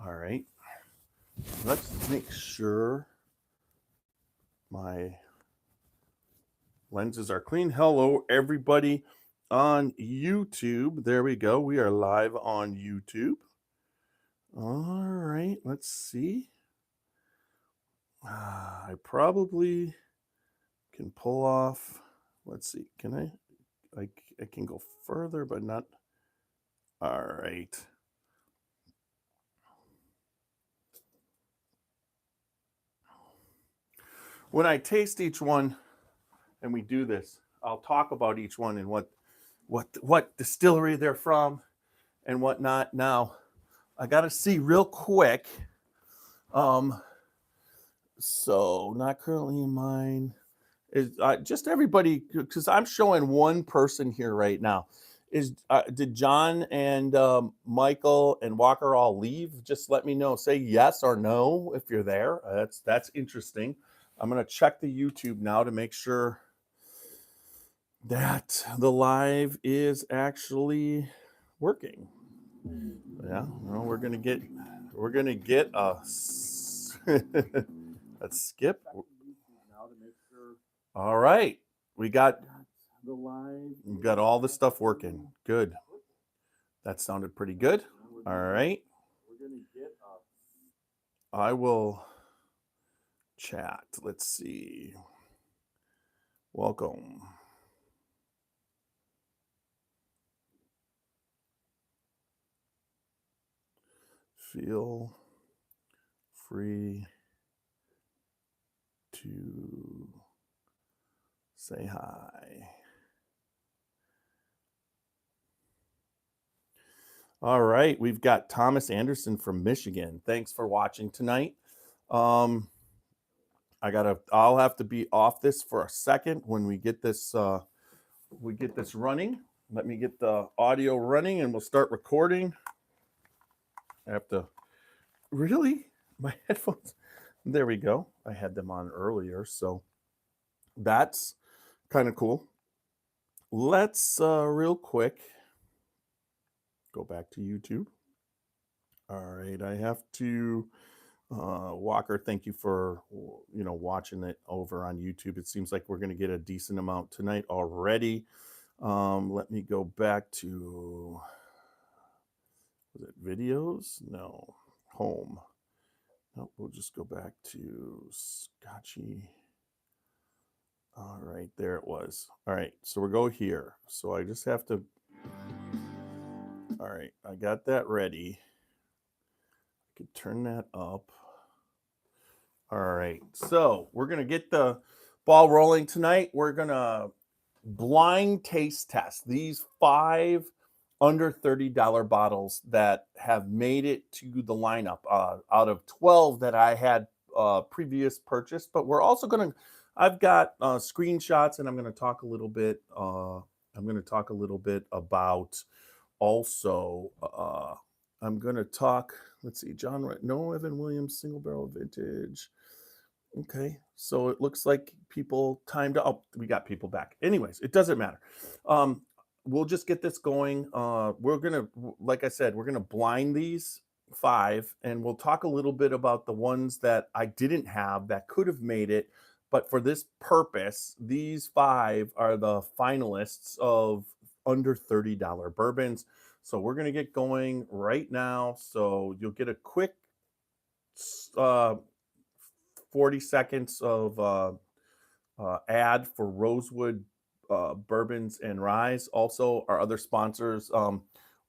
All right. Let's make sure my lenses are clean. Hello, everybody on YouTube. There we go. We are live on YouTube. All right. Let's see. I probably can pull off. Let's see. Can I can go further, but not. All right. When I taste each one and we do this, I'll talk about each one and what distillery they're from and whatnot. Now, I got to see real quick. So not currently in mine. Is just everybody, because I'm showing one person here right now. Did John and Michael and Walker all leave? Just let me know. Say yes or no if you're there. That's interesting. I'm gonna check the YouTube now to make sure that the live is actually working. Yeah, well, we're gonna get a let's skip. All right, we got the live. We got all the stuff working. Good. That sounded pretty good. All right. I will chat. Let's see. Welcome. Feel free to say hi. All right, we've got Thomas Anderson from Michigan. Thanks for watching tonight. I'll have to be off this for a second when we get this running. Let me get the audio running and we'll start recording. I have to really my headphones. There we go. I had them on earlier, so that's kind of cool. Let's real quick go back to YouTube. All right, I have to Walker, thank you for watching it over on YouTube. It seems like we're going to get a decent amount tonight already. Let me go back to, was it videos? No, home. Nope, we'll just go back to Scotchy. All right, there it was. All right, so we'll go here. So I just have to, all right, I got that ready. I could turn that up. All right, so we're going to get the ball rolling tonight. We're going to blind taste test these 5 under $30 bottles that have made it to the lineup out of 12 that I had previous purchased. But we're also going to, I've got screenshots, and I'm going to talk a little bit. About also. I'm going to talk. Let's see, John. No, Evan Williams single barrel vintage. Okay, so it looks like people timed out. Oh, we got people back. Anyways, it doesn't matter. We'll just get this going. We're gonna, like I said, we're gonna blind these 5, and we'll talk a little bit about the ones that I didn't have that could have made it. But for this purpose, these 5 are the finalists of under $30 bourbons. So we're gonna get going right now. So you'll get a quick 40 seconds of ad for Rosewood Bourbons and Ryes. Also, our other sponsors,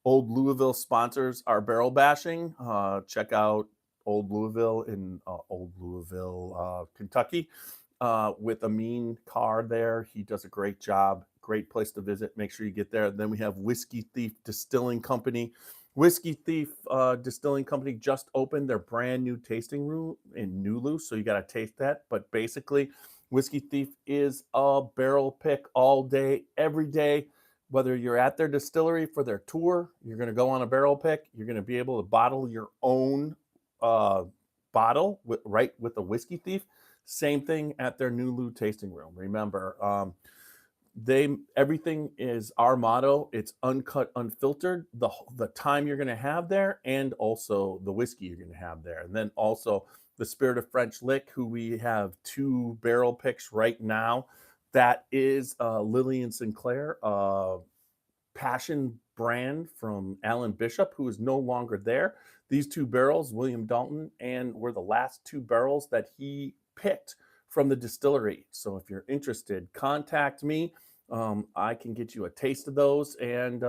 Old Louisville sponsors our barrel bashing. Check out Old Louisville in Kentucky with Amin Carr there. He does a great job. Great place to visit. Make sure you get there. Then we have Whiskey Thief Distilling Company. Whiskey Thief Distilling Company just opened their brand new tasting room in Nulu, so you got to taste that. But basically, Whiskey Thief is a barrel pick all day, every day. Whether you're at their distillery for their tour, you're going to go on a barrel pick. You're going to be able to bottle your own bottle with a Whiskey Thief. Same thing at their Nulu tasting room. Remember, everything is our motto. It's uncut, unfiltered. The time you're going to have there, and also the whiskey you're going to have there, and then also the Spirit of French Lick, who we have 2 barrel picks right now. That is Lillian Sinclair, passion brand from Alan Bishop, who is no longer there. These 2 barrels, William Dalton, and were the last 2 barrels that he picked from the distillery. So if you're interested, contact me. I can get you a taste of those, and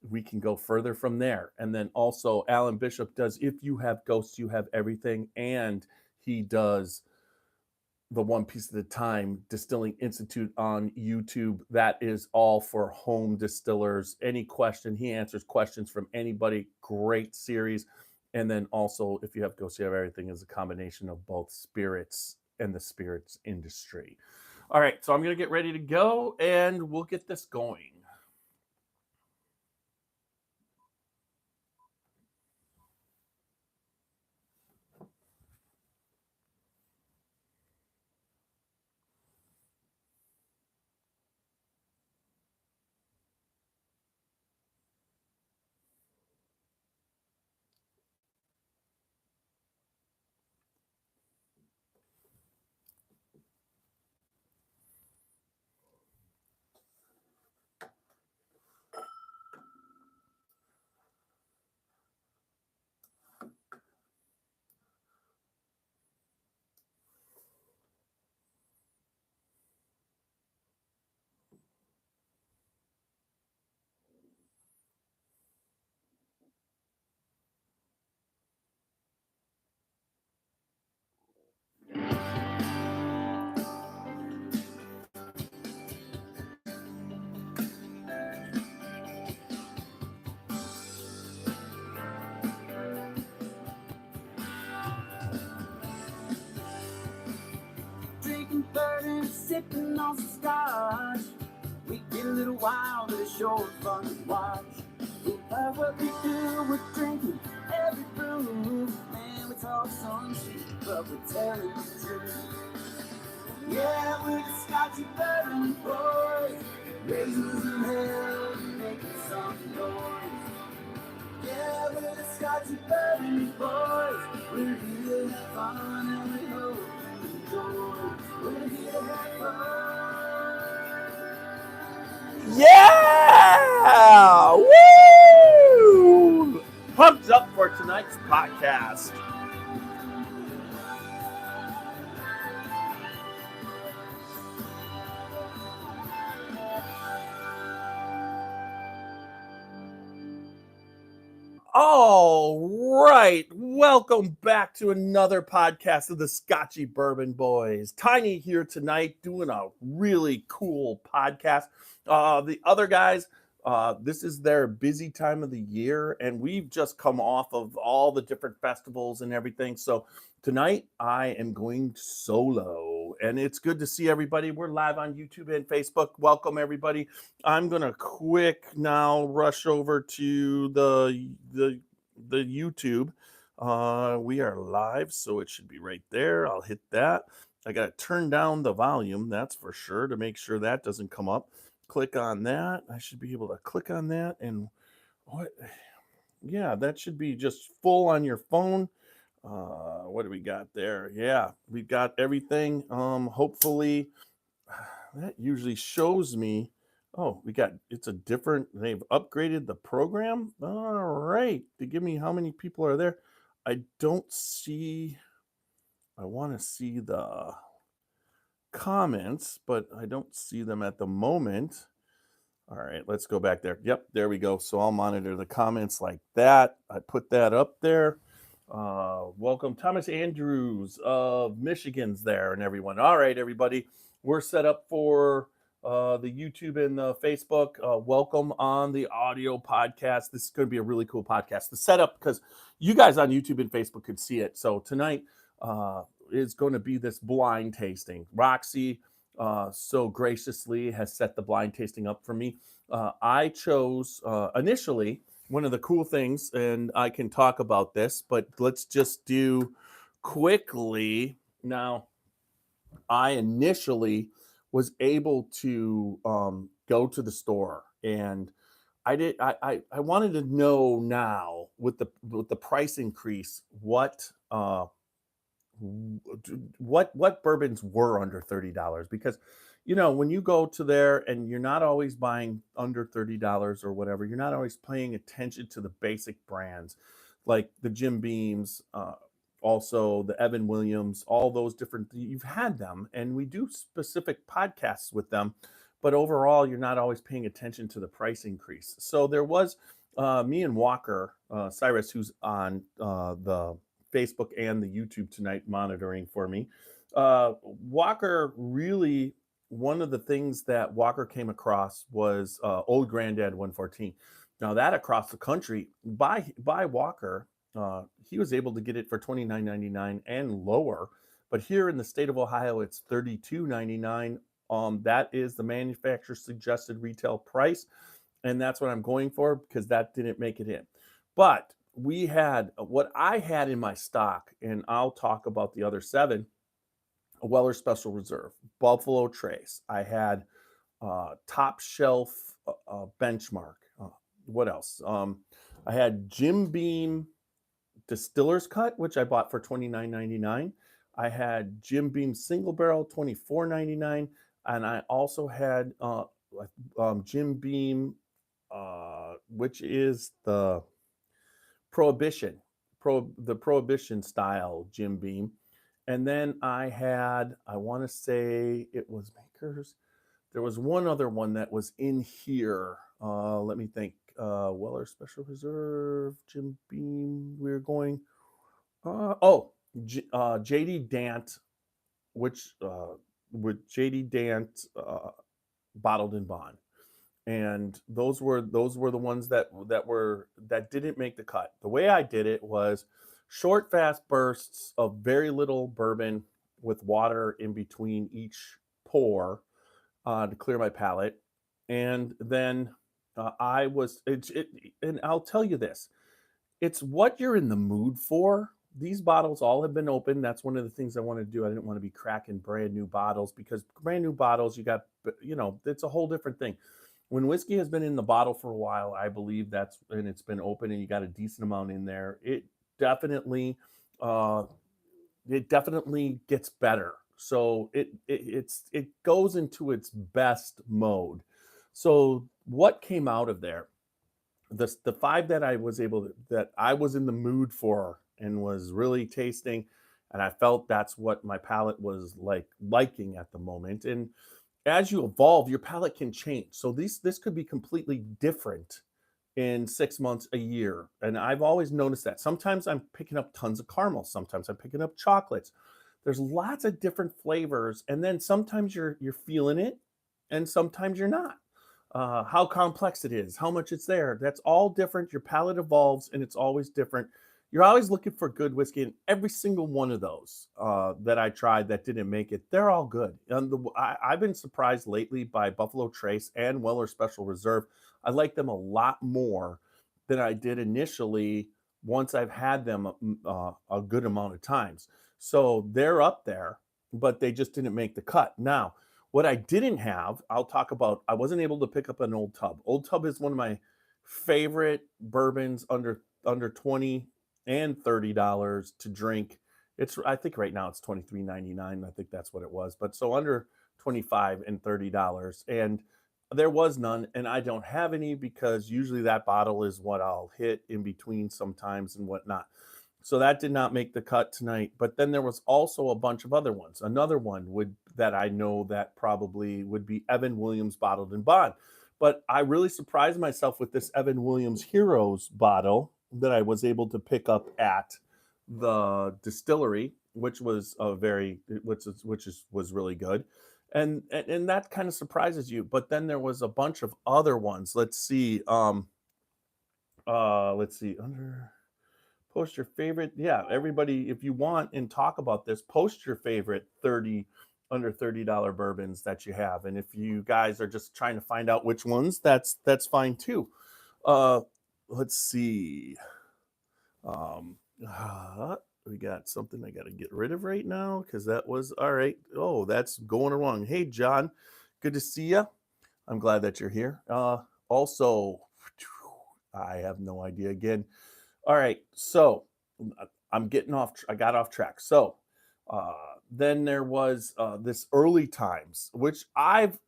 we can go further from there. And then also Alan Bishop does If You Have Ghosts, You Have Everything, and he does the One Piece at a Time Distilling Institute on YouTube. That is all for home distillers. Any question, he answers questions from anybody. Great series. And then also, If You Have Ghosts, You Have Everything is a combination of both spirits and the spirits industry. All right, so I'm going to get ready to go, and we'll get this going. Bourbon, sipping on some scotch. We get a little wild, but it's sure fun to watch. We love what we do, we're drinking every brew. Man, we talk some shit, but we're telling the truth. Yeah, we're the Scotchy Bourbon Boys, raisins in hell, making some noise. Yeah, we're the Scotchy Bourbon Boys, we're here to have fun and we hope you enjoy. We're here to have fun. Yeah! Woo! Pumped up for tonight's podcast. All right. Welcome back to another podcast of the Scotchy Bourbon Boys. Tiny here tonight doing a really cool podcast. The other guys, this is their busy time of the year, and we've just come off of all the different festivals and everything. So tonight I am going solo, and it's good to see everybody. We're live on YouTube and Facebook. Welcome, everybody. I'm gonna quick now rush over to the YouTube. We are live, so it should be right there. I'll hit that. I gotta turn down the volume, that's for sure, to make sure that doesn't come up. Click on that. I should be able to click on that, and what? Yeah, that should be just full on your phone. What do we got there? Yeah, we've got everything. Hopefully that usually shows me. Oh, it's a different, they've upgraded the program. All right, to give me how many people are there. I don't see, I want to see the comments, but I don't see them at the moment. All right, let's go back there. Yep, there we go. So I'll monitor the comments like that. I put that up there. Welcome, Thomas Andrews of Michigan's there, and everyone. All right, everybody, we're set up for the YouTube and the Facebook. Welcome on the audio podcast. This is going to be a really cool podcast. The setup, because you guys on YouTube and Facebook could see it. So tonight is going to be this blind tasting. Roxy so graciously has set the blind tasting up for me. I chose initially, one of the cool things, and I can talk about this, but let's just do quickly. Now, I initially was able to go to the store, and I wanted to know now with the price increase what bourbons were under $30, because when you go to there and you're not always buying under $30 or whatever, you're not always paying attention to the basic brands like the Jim Beams, also the Evan Williams, all those different, you've had them and we do specific podcasts with them, but overall you're not always paying attention to the price increase. So there was me and Walker Cyrus, who's on the Facebook and the YouTube tonight monitoring for me. Walker really, one of the things that Walker came across was Old Granddad 114. Now that across the country by Walker, he was able to get it for $29.99 and lower, but here in the state of Ohio, it's $32.99. That is the manufacturer suggested retail price, and that's what I'm going for because that didn't make it in. But we had what I had in my stock, and I'll talk about the other 7. A Weller Special Reserve, Buffalo Trace. I had Top Shelf Benchmark. What else? I had Jim Beam Distiller's Cut, which I bought for $29.99. I had Jim Beam Single Barrel, $24.99, and I also had Jim Beam, which is the Prohibition style Jim Beam. And then I had, I want to say it was Makers. There was one other one that was in here. Let me think. Weller Special Reserve, Jim Beam. We're going. JD Dant, which with JD Dant bottled in bond. And those were the ones that didn't make the cut. The way I did it was short, fast bursts of very little bourbon with water in between each pour to clear my palate. And then and I'll tell you this, it's what you're in the mood for. These bottles all have been opened. That's one of the things I want to do. I didn't want to be cracking brand new bottles, because brand new bottles, it's a whole different thing. When whiskey has been in the bottle for a while, I believe and it's been open and you got a decent amount in there, it definitely gets better. So it goes into its best mode. So what came out of there, the 5 that I was in the mood for and was really tasting, and I felt that's what my palate was liking at the moment. And as you evolve, your palate can change. So this could be completely different in 6 months, a year. And I've always noticed that. Sometimes I'm picking up tons of caramel. Sometimes I'm picking up chocolates. There's lots of different flavors. And then sometimes you're feeling it and sometimes you're not. How complex it is, how much it's there. That's all different. Your palate evolves and it's always different. You're always looking for good whiskey, and every single one of those that I tried that didn't make it, they're all good. And I've been surprised lately by Buffalo Trace and Weller Special Reserve. I like them a lot more than I did initially once I've had them a good amount of times. So they're up there, but they just didn't make the cut. Now, what I didn't have, I'll talk about, I wasn't able to pick up an Old Tub. Old Tub is one of my favorite bourbons under 20 and $30 to drink. I think right now it's $23.99. I think that's what it was. But so under $25 and $30. And there was none, and I don't have any because usually that bottle is what I'll hit in between sometimes and whatnot. So that did not make the cut tonight. But then there was also a bunch of other ones. Another one that I know that probably would be Evan Williams bottled in bond. But I really surprised myself with this Evan Williams Heroes bottle that I was able to pick up at the distillery, which was was really good. And that kind of surprises you. But then there was a bunch of other ones. Let's see. Post your favorite. Yeah, everybody, if you want and talk about this, post your favorite under $30 bourbons that you have. And if you guys are just trying to find out which ones, that's fine too. Let's see. We got something I got to get rid of right now because that was all right. Oh, that's going wrong. Hey, John, good to see you. I'm glad that you're here. Also, I have no idea again. All right, so I'm getting off. I got off track. So then there was this early times, which I've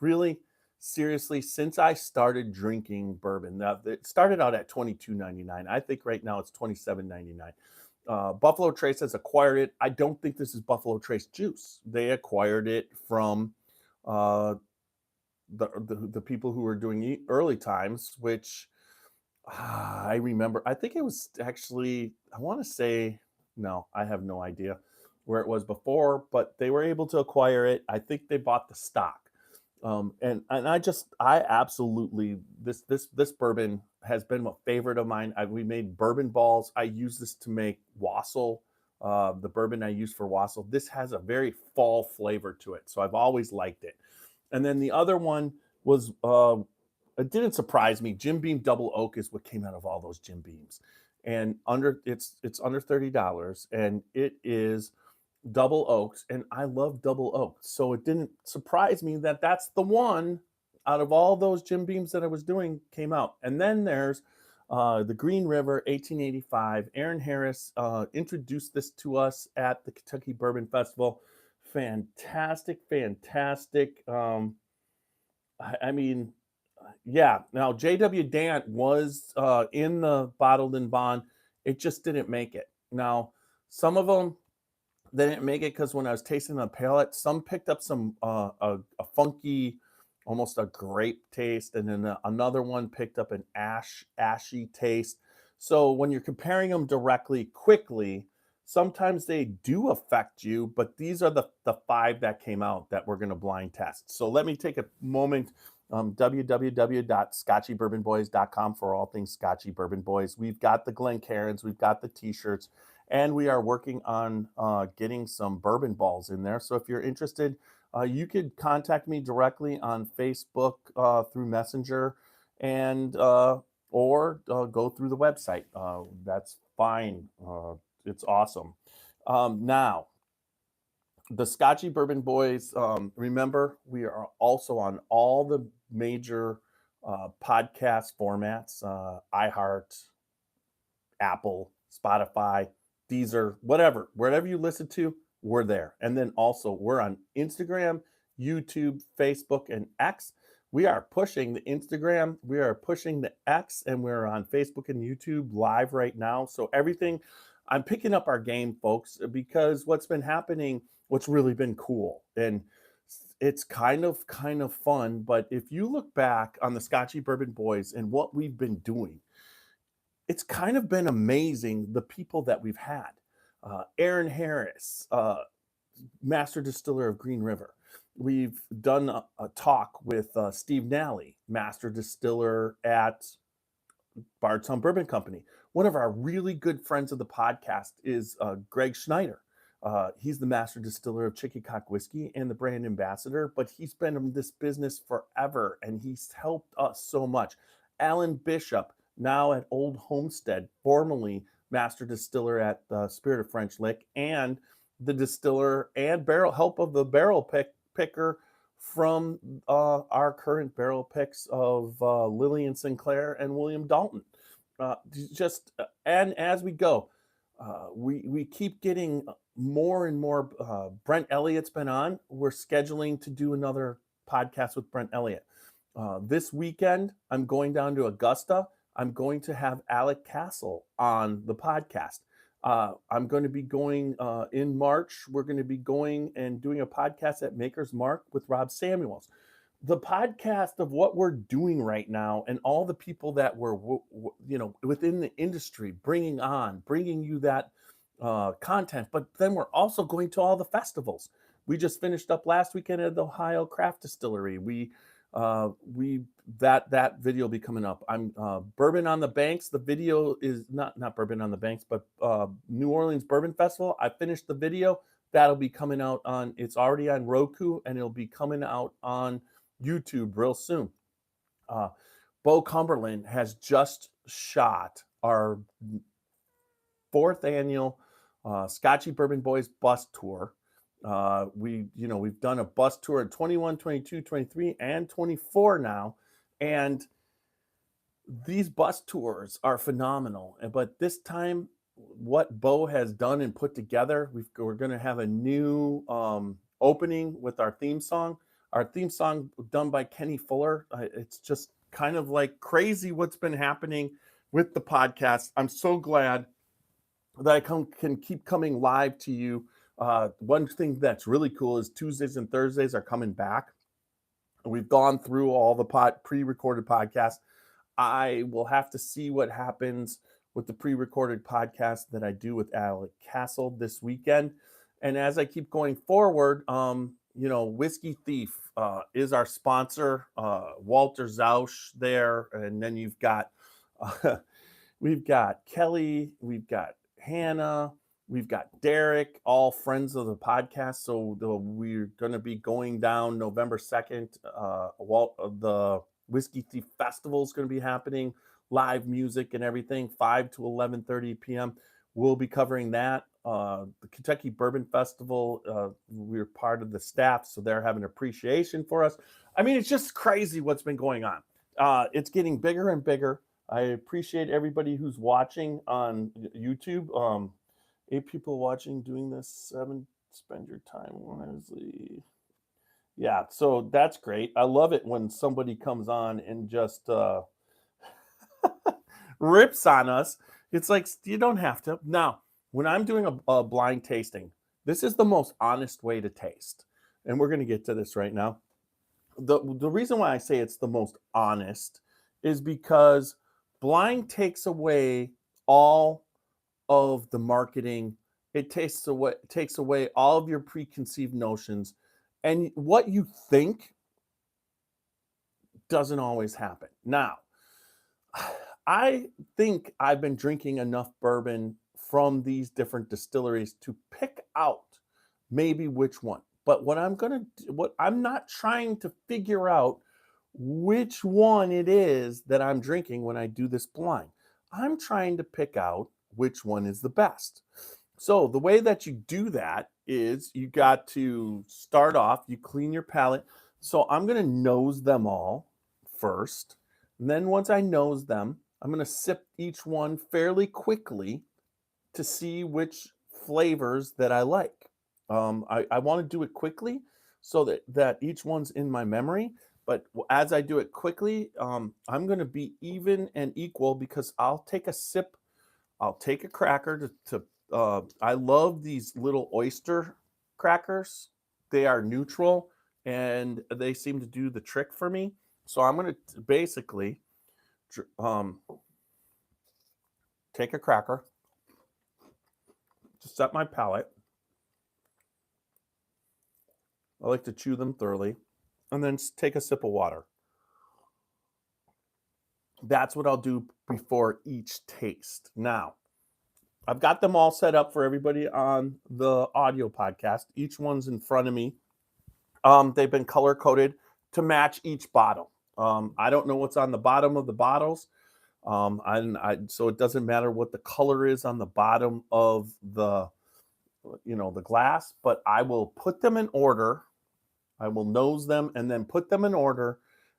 really seriously since I started drinking bourbon. Now it started out at $22.99. I think right now it's $27.99. Buffalo Trace has acquired it. I don't think this is Buffalo Trace juice. They acquired it from uh, the people who were doing early times, which I remember. I think it was actually. I want to say no. I have no idea where it was before, but they were able to acquire it. I think they bought the stock. And I absolutely this bourbon has been a favorite of mine. We made bourbon balls. I use this to make wassail. The bourbon I use for wassail. This has a very fall flavor to it, so I've always liked it. And then the other one was it didn't surprise me. Jim Beam Double Oak is what came out of all those Jim Beams, and it's under $30, and it is double oaks, and I love double oaks. So it didn't surprise me that that's the one out of all those Jim Beams that I was doing came out. And then there's the Green River 1885. Aaron Harris introduced this to us at the Kentucky Bourbon Festival. Fantastic, fantastic. I mean, yeah. Now J.W. Dant was in the bottled and bond. It just didn't make it. Now some of them they didn't make it because when I was tasting the palate, some picked up some a funky, almost a grape taste, and then another one picked up an ashy taste. So when you're comparing them directly, quickly, sometimes they do affect you. But these are the five that came out that we're going to blind test. So let me take a moment. www.scotchybourbonboys.com for all things Scotchy Bourbon Boys. We've got the Glencairns, we've got the t-shirts, and we are working on getting some bourbon balls in there. So if you're interested, you could contact me directly on Facebook through Messenger, and or go through the website. That's fine. It's awesome. Now, the Scotchy Bourbon Boys, remember, we are also on all the major podcast formats, iHeart, Apple, Spotify, Deezer, wherever you listen to, we're there. And then also we're on Instagram, YouTube, Facebook, and X. We are pushing the Instagram, we are pushing the X, and we're on Facebook and YouTube live right now. So everything, I'm picking up our game, folks, because what's been happening, what's really been cool, and it's kind of fun. But if you look back on the Scotchy Bourbon Boys and what we've been doing, it's kind of been amazing the people that we've had. Aaron Harris, master distiller of Green River. We've done a talk with Steve Nally, master distiller at Bardstown Bourbon Company. One of our really good friends of the podcast is Greg Schneider. He's the master distiller of Chickacock Whiskey and the brand ambassador, but he's been in this business forever, and he's helped us so much. Alan Bishop, now at Old Homestead, formerly master distiller at Spirit of French Lick, and the distiller and help of the barrel picker from our current barrel picks of Lillian Sinclair and William Dalton. And as we go, we keep getting more and more. Brent Elliott's been on. We're scheduling to do another podcast with Brent Elliott. This weekend, I'm going down to Augusta. I'm going to have Alec Castle on the podcast. I'm going to be going in March. We're going to be going and doing a podcast at Maker's Mark with Rob Samuels. The podcast of what we're doing right now and all the people that we're, within the industry, bringing you that content. But then we're also going to all the festivals. We just finished up last weekend at the Ohio Craft Distillery. That video will be coming up. I'm Bourbon on the Banks. The video is not Bourbon on the Banks, but New Orleans Bourbon Festival. I finished the video. That'll be coming out on. It's already on Roku, and it'll be coming out on YouTube real soon. Bo Cumberland has just shot our 4th annual Scotchy Bourbon Boys bus tour. We've done a bus tour in 21, 22, 23, and 24 now. And these bus tours are phenomenal. But this time, what Bo has done and put together, we're going to have a new opening with our theme song. Our theme song done by Kenny Fuller. It's just kind of like crazy what's been happening with the podcast. I'm so glad that I can keep coming live to you. One thing that's really cool is Tuesdays and Thursdays are coming back. We've gone through all the pre-recorded podcasts. I will have to see what happens with the pre-recorded podcast that I do with Alec Castle this weekend. And as I keep going forward, Whiskey Thief is our sponsor. Walter Zausch there, and then you've got we've got Kelly, we've got Hannah, we've got Derek, all friends of the podcast. So we're going to be going down November 2nd. The Whiskey Thief Festival is going to be happening, live music and everything, 5 to 11:30 p.m. We'll be covering that. The Kentucky Bourbon Festival, we're part of the staff, so they're having appreciation for us. I mean, it's just crazy what's been going on. It's getting bigger and bigger. I appreciate everybody who's watching on YouTube. 8 people watching, doing this, 7, spend your time wisely. Yeah, so that's great. I love it when somebody comes on and just rips on us. It's like, you don't have to. Now, when I'm doing a blind tasting, this is the most honest way to taste. And we're going to get to this right now. The reason why I say it's the most honest is because blind takes away all of the marketing. It takes away all of your preconceived notions. And what you think doesn't always happen. Now, I think I've been drinking enough bourbon from these different distilleries to pick out maybe which one. But what I'm not trying to figure out which one it is that I'm drinking when I do this blind. I'm trying to pick out which one is the best. So the way that you do that is you got to start off, you clean your palate. So I'm going to nose them all first. And then once I nose them, I'm going to sip each one fairly quickly to see which flavors that I like. I want to do it quickly so that each one's in my memory. But as I do it quickly, I'm going to be even and equal because I'll take a sip. I'll take a cracker I love these little oyster crackers. They are neutral and they seem to do the trick for me. So I'm going to basically take a cracker to set my palate. I like to chew them thoroughly and then take a sip of water. That's what I'll do before each taste. Now, I've got them all set up for everybody on the audio podcast. Each one's in front of me. They've been color coded to match each bottle. I don't know what's on the bottom of the bottles. So it doesn't matter what the color is on the bottom of the glass, but I will put them in order. I will nose them and then put them in order.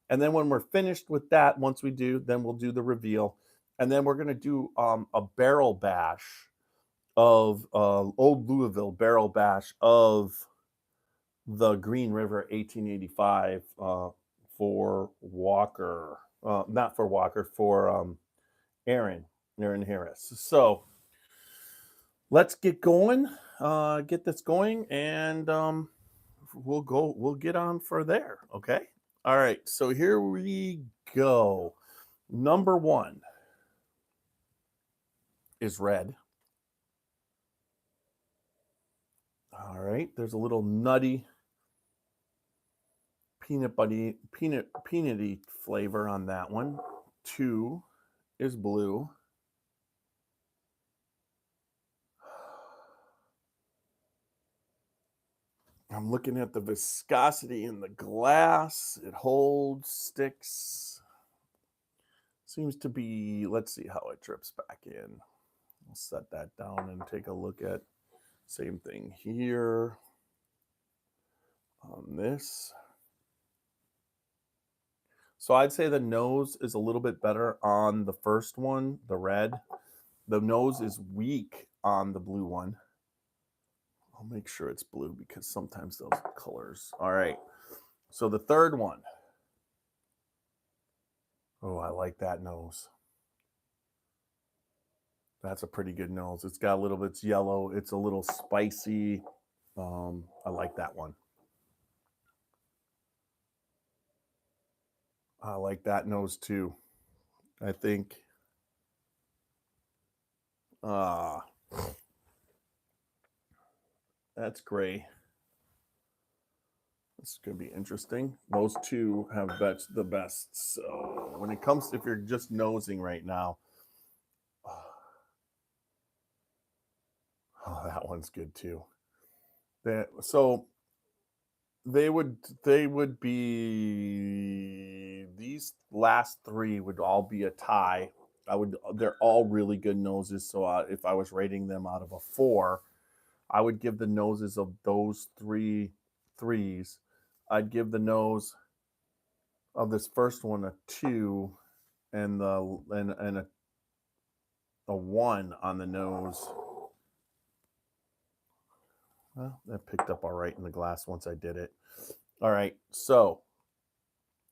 And then when we're finished with that, once we do, then we'll do the reveal. And then we're going to do a barrel bash of Old Louisville barrel bash of the Green River 1885 for Walker. Not for Walker, for Aaron Harris. So let's get going, get this going, and we'll get on for there. Okay. All right. So here we go. Number 1 is red. All right. There's a little nutty peanutty flavor on that one. 2 is blue. I'm looking at the viscosity in the glass. It holds, sticks. Seems to be, let's see how it drips back in. I'll set that down and take a look at same thing here on this. So I'd say the nose is a little bit better on the first one, the red. The nose is weak on the blue one. I'll make sure it's blue because sometimes those colors. All right. So the third one. Oh, I like that nose. That's a pretty good nose. It's got a little bit yellow. It's a little spicy. I like that one. I like that nose too. I think that's gray. This is going to be interesting. Those two have the best. So when it comes to, if you're just nosing right now, oh, that one's good too. So they would be, these last three would all be a tie. They're all really good noses. So if I was rating them out of a 4, I would give the noses of those threes. I'd give the nose of this first one a 2, and a 1 on the nose. Well, that picked up all right in the glass once I did it. All right, so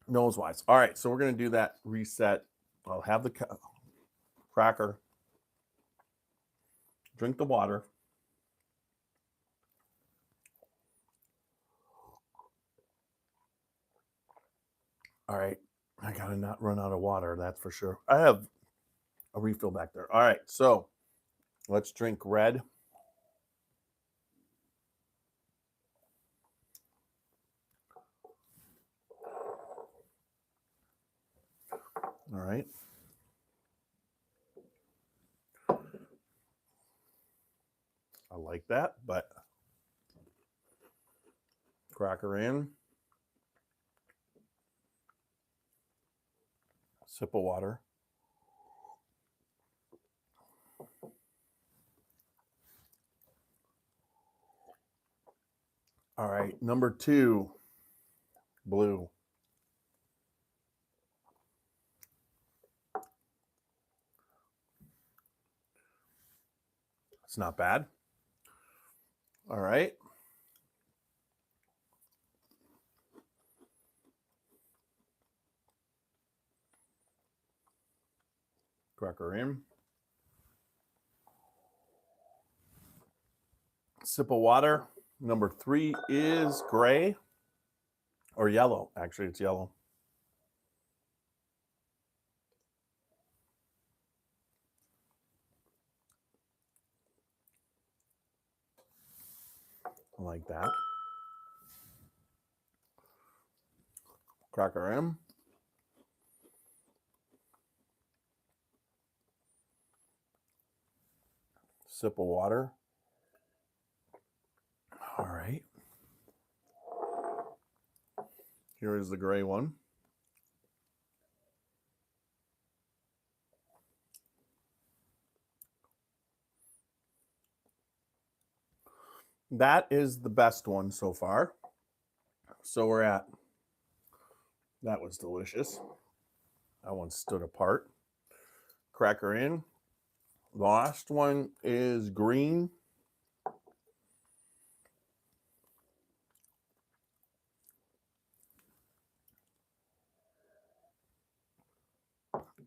nose wise. All right, so we're gonna do that reset. I'll have the cracker. Drink the water. All right, I gotta not run out of water, that's for sure. I have a refill back there. All right, so let's drink red. All right. I like that, but cracker in. Sip of water. All right, number 2, blue. It's not bad. All right. Cracker in. Sip of water. Number 3 is gray or yellow. Actually, it's yellow. I like that. Cracker in. Sip of water. All right. Here is the gray one. That is the best one so far. So we're at, that was delicious. That one stood apart. Cracker in. The last one is green.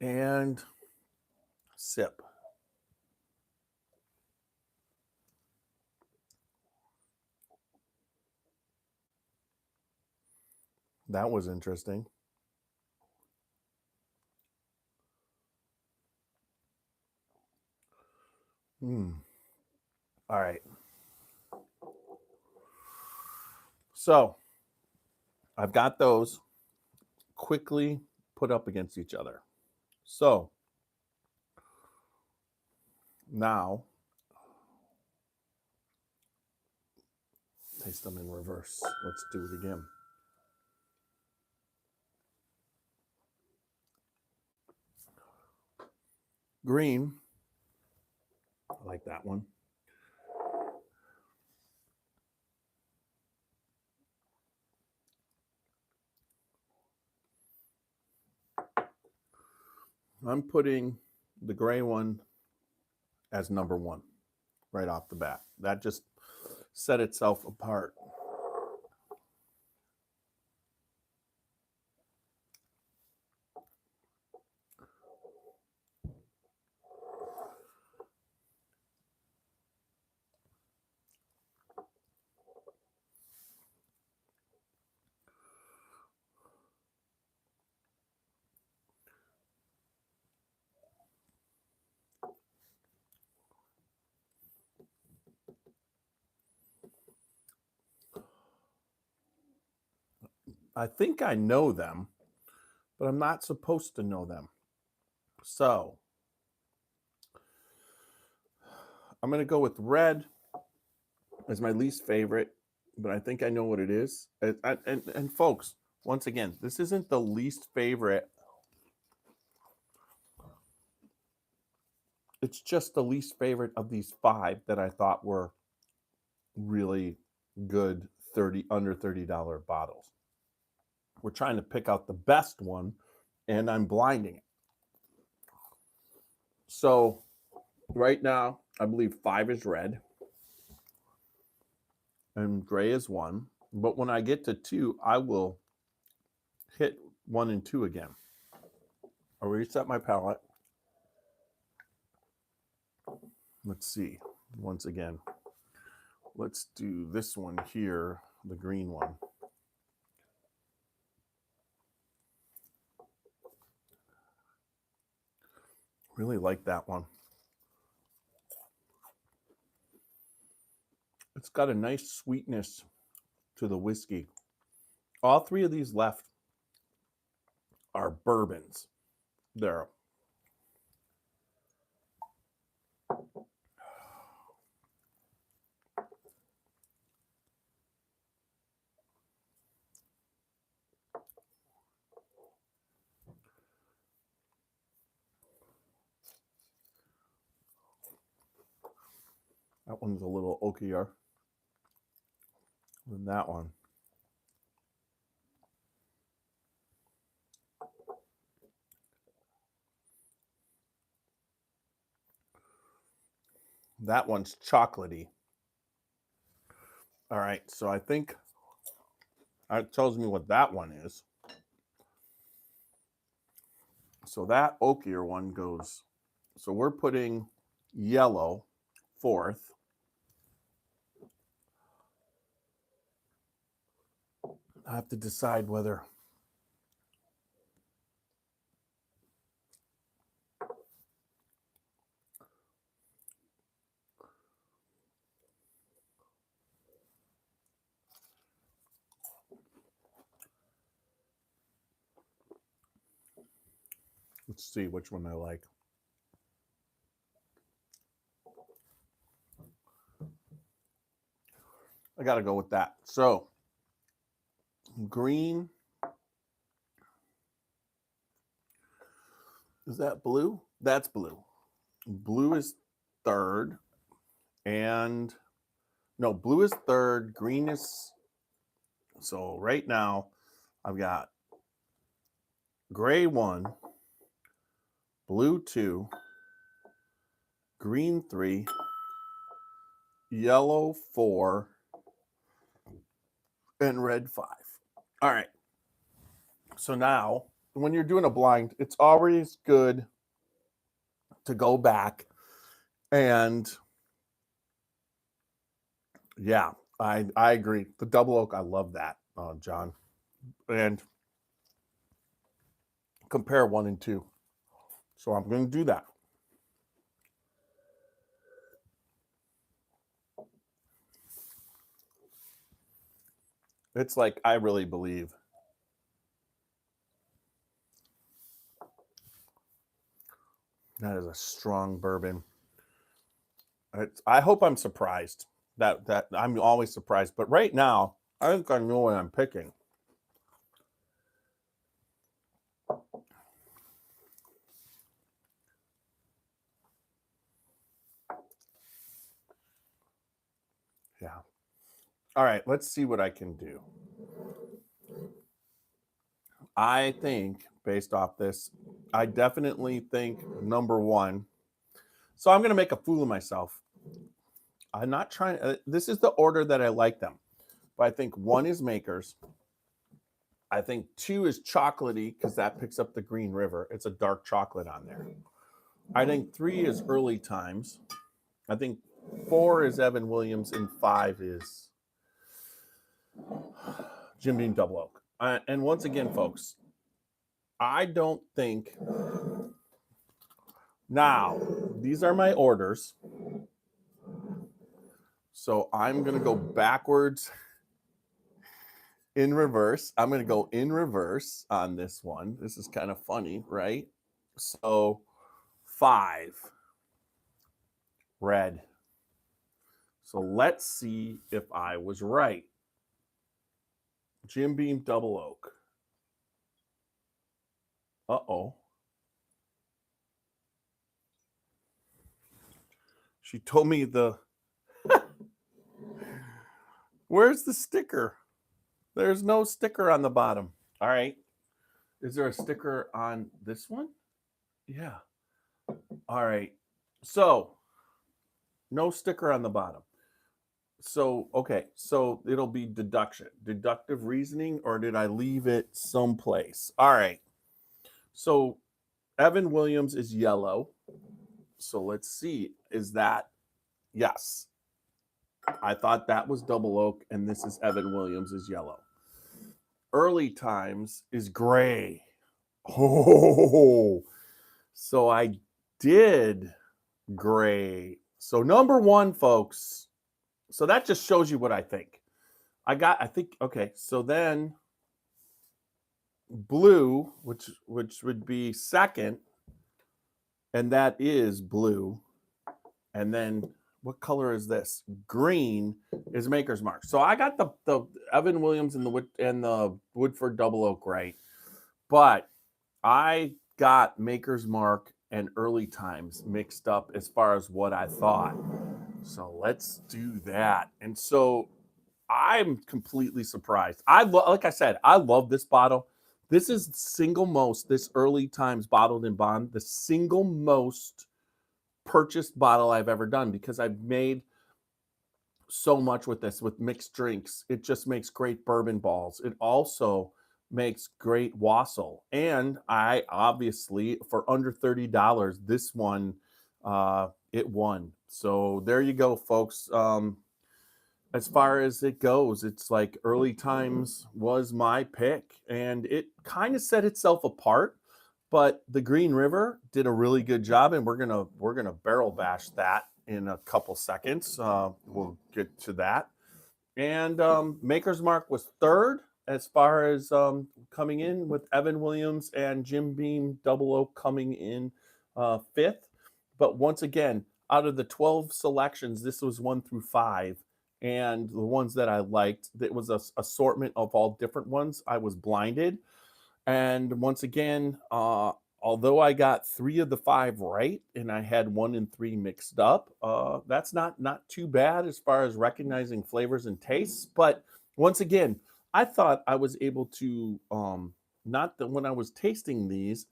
And sip. That was interesting. All right. So I've got those quickly put up against each other. So now taste them in reverse. Let's do it again. Green I like that one. I'm putting the gray one as number one right off the bat. That just set itself apart. I think I know them, but I'm not supposed to know them. So I'm going to go with red as my least favorite, but I think I know what it is. And folks, once again, this isn't the least favorite. It's just the least favorite of these 5 that I thought were really good under $30 bottles. We're trying to pick out the best one, and I'm blinding it. So right now, I believe 5 is red and gray is 1. But when I get to 2, I will hit 1 and 2 again. I'll reset my palette. Let's see. Once again, let's do this one here, the green one. Really like that one. It's got a nice sweetness to the whiskey. All 3 of these left are bourbons. There. That one's a little oakier than that one. That one's chocolatey. All right, so I think it tells me what that one is. So that oakier one goes, so we're putting yellow 4th. I have to decide whether let's see which one I like. I got to go with that. So green, is that blue? That's blue. Blue is 3rd, and no, blue is 3rd, green is, so right now I've got gray 1, blue 2, green 3, yellow 4, and red 5. All right. So now, when you're doing a blind, it's always good to go back and yeah, I agree. The double oak, I love that, John. And compare 1 and 2. So I'm going to do that. It's like, I really believe that is a strong bourbon. I hope I'm surprised. That I'm always surprised. But right now, I think I know what I'm picking. Yeah. All right, let's see what I can do. I think, based off this, I definitely think number one. So I'm going to make a fool of myself. I'm not trying. This is the order that I like them. But I think one is Makers. I think two is chocolatey because that picks up the Green River. It's a dark chocolate on there. I think three is Early Times. I think four is Evan Williams, and five is Jim Beam Double Oak. And once again, folks, I don't think. Now, these are my orders. So I'm going to go backwards in reverse. I'm going to go in reverse on this one. This is kind of funny, right? So 5, red. So let's see if I was right. Jim Beam Double Oak. Uh-oh. She told me the... Where's the sticker? There's no sticker on the bottom. All right. Is there a sticker on this one? Yeah. All right. So, no sticker on the bottom. So, okay. So, it'll be deduction. Deductive reasoning, or did I leave it someplace? All right. So, Evan Williams is yellow. So, let's see. Is that... Yes. I thought that was Double Oak, and this is Evan Williams is yellow. Early Times is gray. Oh, so I did gray. So number one, folks. So that just shows you what I think. Okay. So then blue, which would be second, and that is blue. And then what color is this? Green is Maker's Mark. So I got the Evan Williams and the Woodford Double Oak right, but I got Maker's Mark and Early Times mixed up as far as what I thought. So let's do that. And so I'm completely surprised. Like I said, I love this bottle. This is this Early Times bottled in bond, the single most purchased bottle I've ever done, because I've made so much with this, with mixed drinks. It just makes great bourbon balls. It also makes great wassail. And I obviously, for under $30, this one, it won. So there you go, folks. As far as it goes, it's like Early Times was my pick, and it kind of set itself apart. But the Green River did a really good job, and we're gonna barrel bash that in a couple seconds. We'll get to that. And Maker's Mark was third as far as coming in, with Evan Williams and Jim Beam Double Oak coming in fifth. But once again, out of the 12 selections, this was 1 through 5. And the ones that I liked, it was an assortment of all different ones. I was blinded. And once again, although I got 3 of the 5 right, and I had 1 and 3 mixed up, that's not too bad as far as recognizing flavors and tastes. But once again, I thought I was able to, not that when I was tasting these,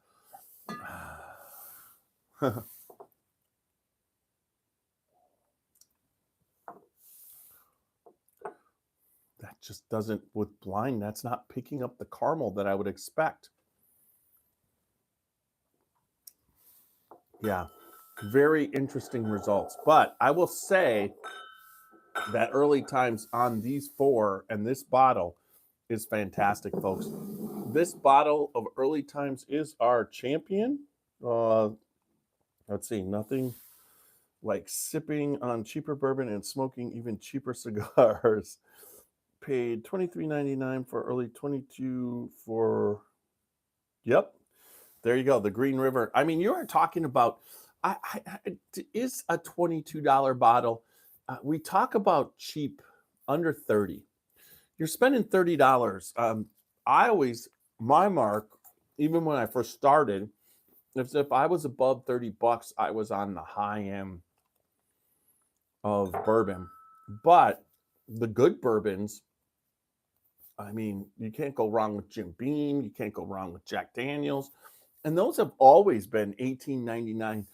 that just doesn't, with blind, that's not picking up the caramel that I would expect. Yeah, very interesting results. But I will say that Early Times on these 4 and this bottle is fantastic, folks. This bottle of Early Times is our champion. Let's see, nothing like sipping on cheaper bourbon and smoking even cheaper cigars. Paid $23.99 for early, $22 for... Yep, there you go. The Green River. I mean, you are talking about, it is a $22 bottle. We talk about cheap, under 30. You're spending $30. My mark, even when I first started, if I was above $30, I was on the high end of bourbon. But the good bourbons, I mean, you can't go wrong with Jim Beam. You can't go wrong with Jack Daniels. And those have always been $18.99.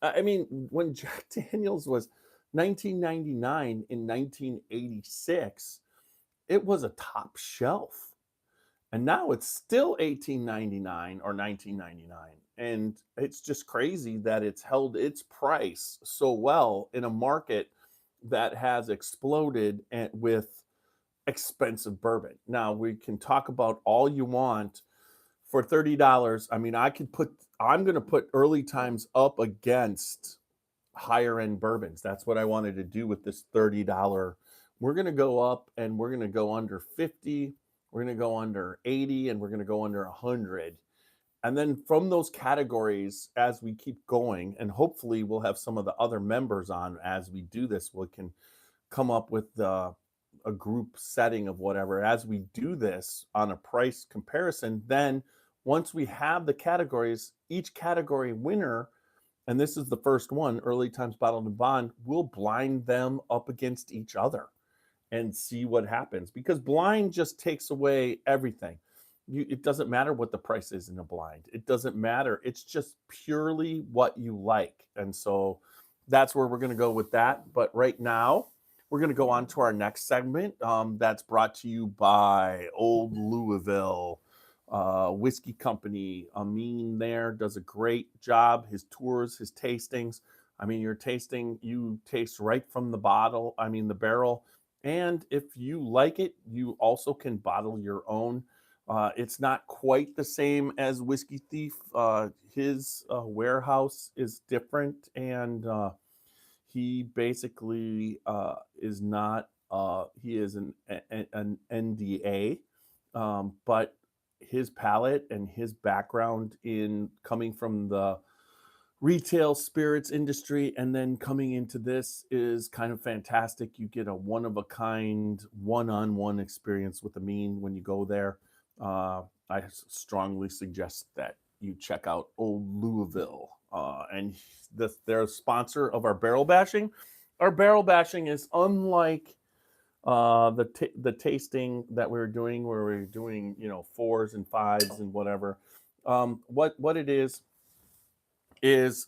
I mean, when Jack Daniels was $19.99 in 1986, it was a top shelf. And now it's still $18.99 or $19.99. And it's just crazy that it's held its price so well in a market that has exploded with expensive bourbon. Now, we can talk about all you want for $30. I mean, I'm going to put Early Times up against higher end bourbons. That's what I wanted to do with this $30. We're going to go up and we're going to go under 50. We're going to go under 80 and we're going to go under 100. And then from those categories, as we keep going, and hopefully we'll have some of the other members on as we do this, we can come up with a group setting of whatever. As we do this on a price comparison, then once we have the categories, each category winner, and this is the first one, Early Times Bottled and Bond, we'll blind them up against each other and see what happens, because blind just takes away everything. It doesn't matter what the price is in a blind. It doesn't matter. It's just purely what you like. And so that's where we're going to go with that. But right now, we're going to go on to our next segment that's brought to you by Old Louisville Whiskey Company. Amin there does a great job. His tours, his tastings. I mean, you taste right from the bottle, the barrel. And if you like it, you also can bottle your own. It's not quite the same as Whiskey Thief. His warehouse is different, and he basically is not. He is an NDA, but his palate and his background in coming from the retail spirits industry and then coming into this is kind of fantastic. You get a one-of-a-kind, one-on-one experience with Amin when you go there. I strongly suggest that you check out Old Louisville. And they're a sponsor of our barrel bashing. Our barrel bashing is unlike the tasting that we were doing, where we were doing 4s and 5s and whatever. What it is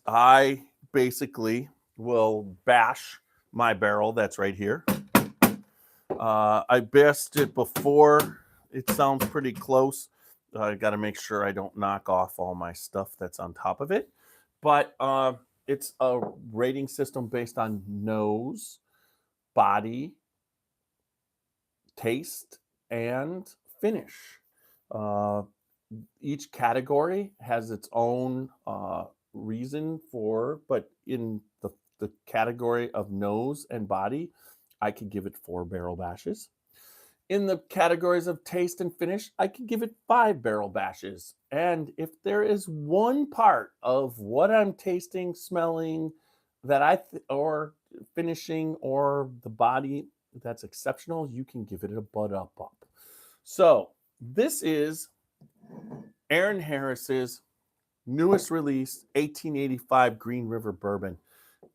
I basically will bash my barrel that's right here. I bashed it before. It sounds pretty close. I got to make sure I don't knock off all my stuff that's on top of it. But it's a rating system based on nose, body, taste, and finish. Each category has its own reason for, but in the category of nose and body, I could give it 4 barrel bashes. In the categories of taste and finish, I could give it 5 barrel bashes. And if there is one part of what I'm tasting, smelling, that or finishing, or the body that's exceptional, you can give it a butt up. So this is Aaron Harris's newest release, 1885 Green River Bourbon.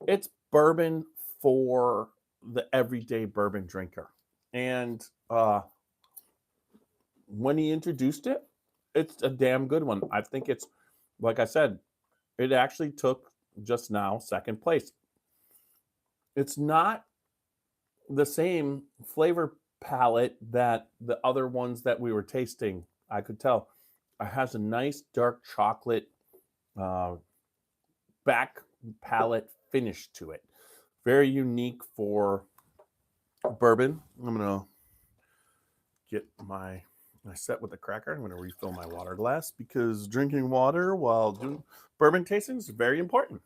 It's bourbon for the everyday bourbon drinker. And when he introduced it, it's a damn good one. I think it's, like I said, it actually took just now second place. It's not the same flavor palette that the other ones that we were tasting. I could tell it has a nice dark chocolate back palate finish to it. Very unique for bourbon. I'm going to get my set with the cracker. I'm going to refill my water glass because drinking water while doing bourbon tasting is very important.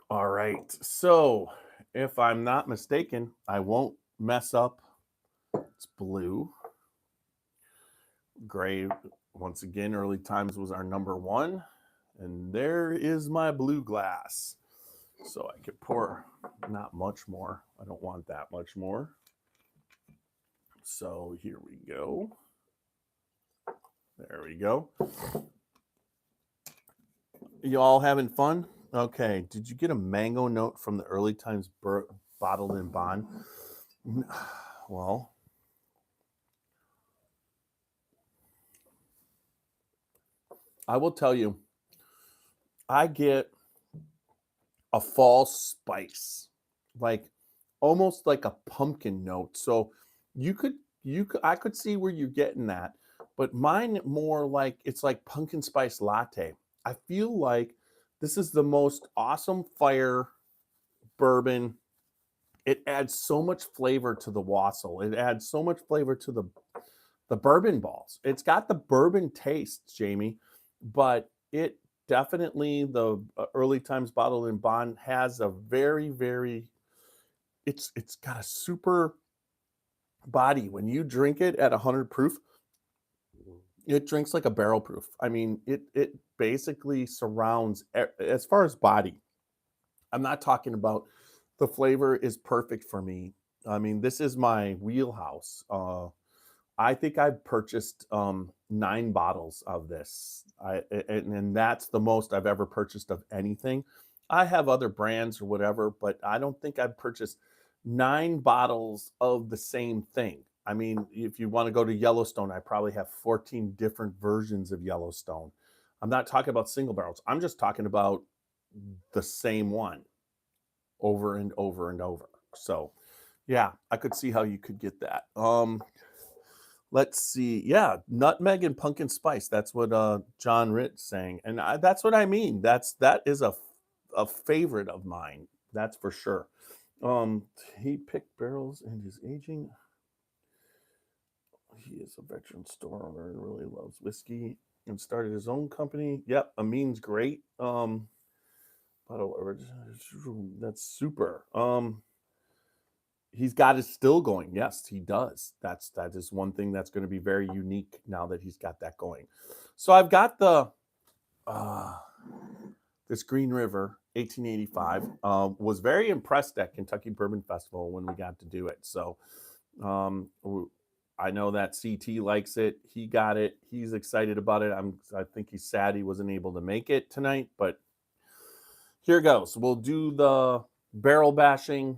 All right. So if I'm not mistaken, I won't mess up. It's blue. Gray, once again, Early Times was our number 1. And there is my blue glass. So I could pour not much more. I don't want that much more. So here we go. There we go. You all having fun? Okay. Did you get a mango note from the Early Times bottled in bond. Well, I will tell you, I get a fall spice, like almost like a pumpkin note. So I could see where you're getting that, but mine more like it's like pumpkin spice latte. I feel like this is the most awesome fire bourbon. It adds so much flavor to the wassail. It adds so much flavor to the bourbon balls. It's got the bourbon taste, Jamie, but it definitely the early times bottled in bond has a very it's got a super body. When you drink it at 100 proof, it drinks like a barrel proof. I mean, it basically surrounds as far as body. I'm not talking about the flavor is perfect for me. I mean, this is my wheelhouse. I think I've purchased 9 bottles of this. And that's the most I've ever purchased of anything. I have other brands or whatever, but I don't think I've purchased 9 bottles of the same thing. I mean, if you want to go to Yellowstone, I probably have 14 different versions of Yellowstone. I'm not talking about single barrels. I'm just talking about the same one over and over and over. So, yeah, I could see how you could get that. Let's see. Yeah, nutmeg and pumpkin spice. That's what John Ritt's saying, and that's what I mean. That is a favorite of mine. That's for sure. He picked barrels and his aging. He is a veteran store owner and really loves whiskey and started his own company. Yep, Amin's great. That's super. He's got his still going. Yes, he does. That is one thing that's going to be very unique now that he's got that going. So I've got the this Green River 1885. Was very impressed at Kentucky Bourbon Festival when we got to do it. So I know that CT likes it. He got it. He's excited about it. I think he's sad he wasn't able to make it tonight, but here goes. We'll do the barrel bashing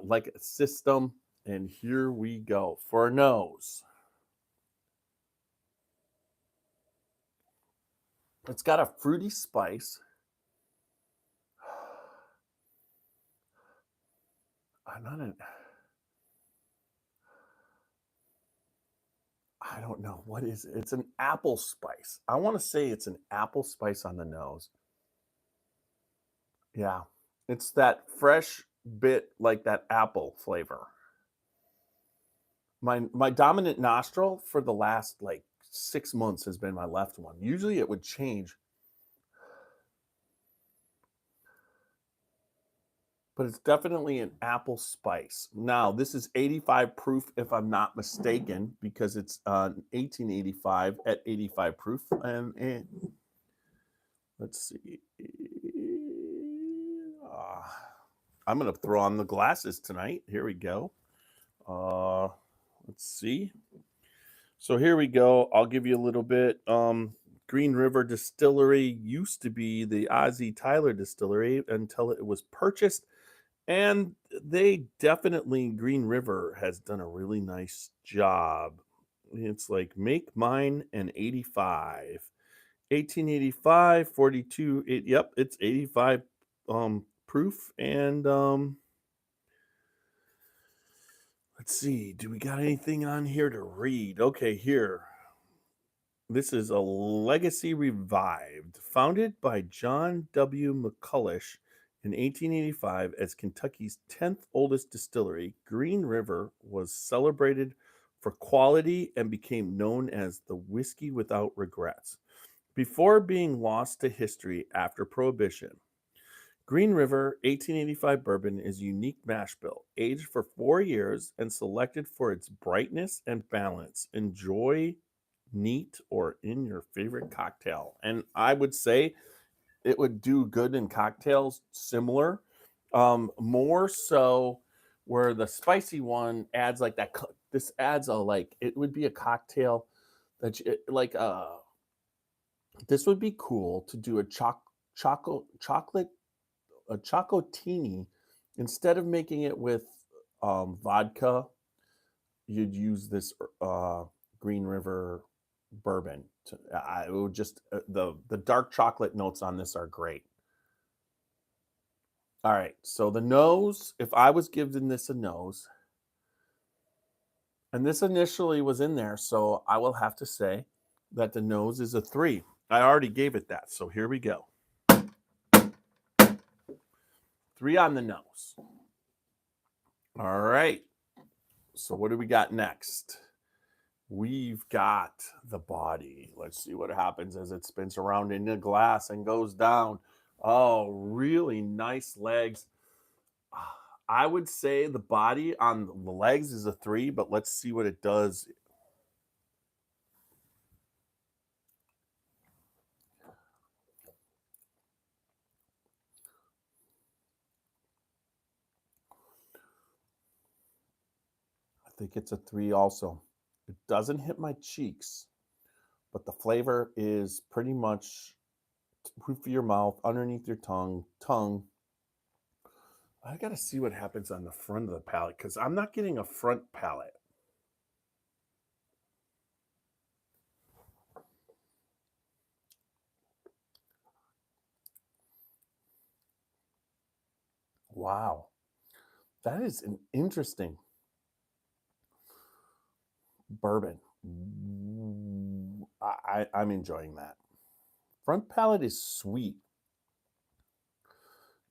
like a system, and here we go for a nose. It's got a fruity spice. I'm not an. I don't know what is it? It's an apple spice. I want to say it's an apple spice on the nose. Yeah, it's that fresh bit like that apple flavor. My dominant nostril for the last like 6 months has been my left one. Usually it would change, but it's definitely an apple spice. Now, this is 85 proof, if I'm not mistaken, because it's 1885 at 85 proof. And let's see. I'm going to throw on the glasses tonight. Here we go. Let's see. So here we go. I'll give you a little bit. Green River Distillery used to be the Ozzie Tyler Distillery until it was purchased. And they definitely, Green River has done a really nice job. It's like make mine an 85. 1885, 42. Yep, it's 85 proof. And let's see, do we got anything on here to read? Okay, here. This is a Legacy Revived, founded by John W. McCulloch in 1885 as Kentucky's 10th oldest distillery. Green River was celebrated for quality and became known as the whiskey without regrets before being lost to history after Prohibition. Green River 1885 bourbon is unique mash bill, aged for 4 years and selected for its brightness and balance. Enjoy neat or in your favorite cocktail. And I would say it would do good in cocktails similar. More so where the spicy one adds like that. This adds a like, it would be a cocktail that like, this would be cool to do a chocolate a chocotini instead of making it with vodka, you'd use this Green River bourbon. It would just the dark chocolate notes on this are great. All right, so the nose, if I was giving this a nose, and this initially was in there, so I will have to say that the nose is a 3. I already gave it that, so here we go. 3 on the nose. All right, so what do we got next? We've got the body. Let's see what happens as it spins around in the glass and goes down. Oh, really nice legs. I would say the body on the legs is a 3, but let's see what it does. I think it's a 3 also. It doesn't hit my cheeks, but the flavor is pretty much roof of your mouth, underneath your tongue. I got to see what happens on the front of the palate because I'm not getting a front palate. Wow. That is an interesting bourbon. I'm enjoying that. Front palate is sweet.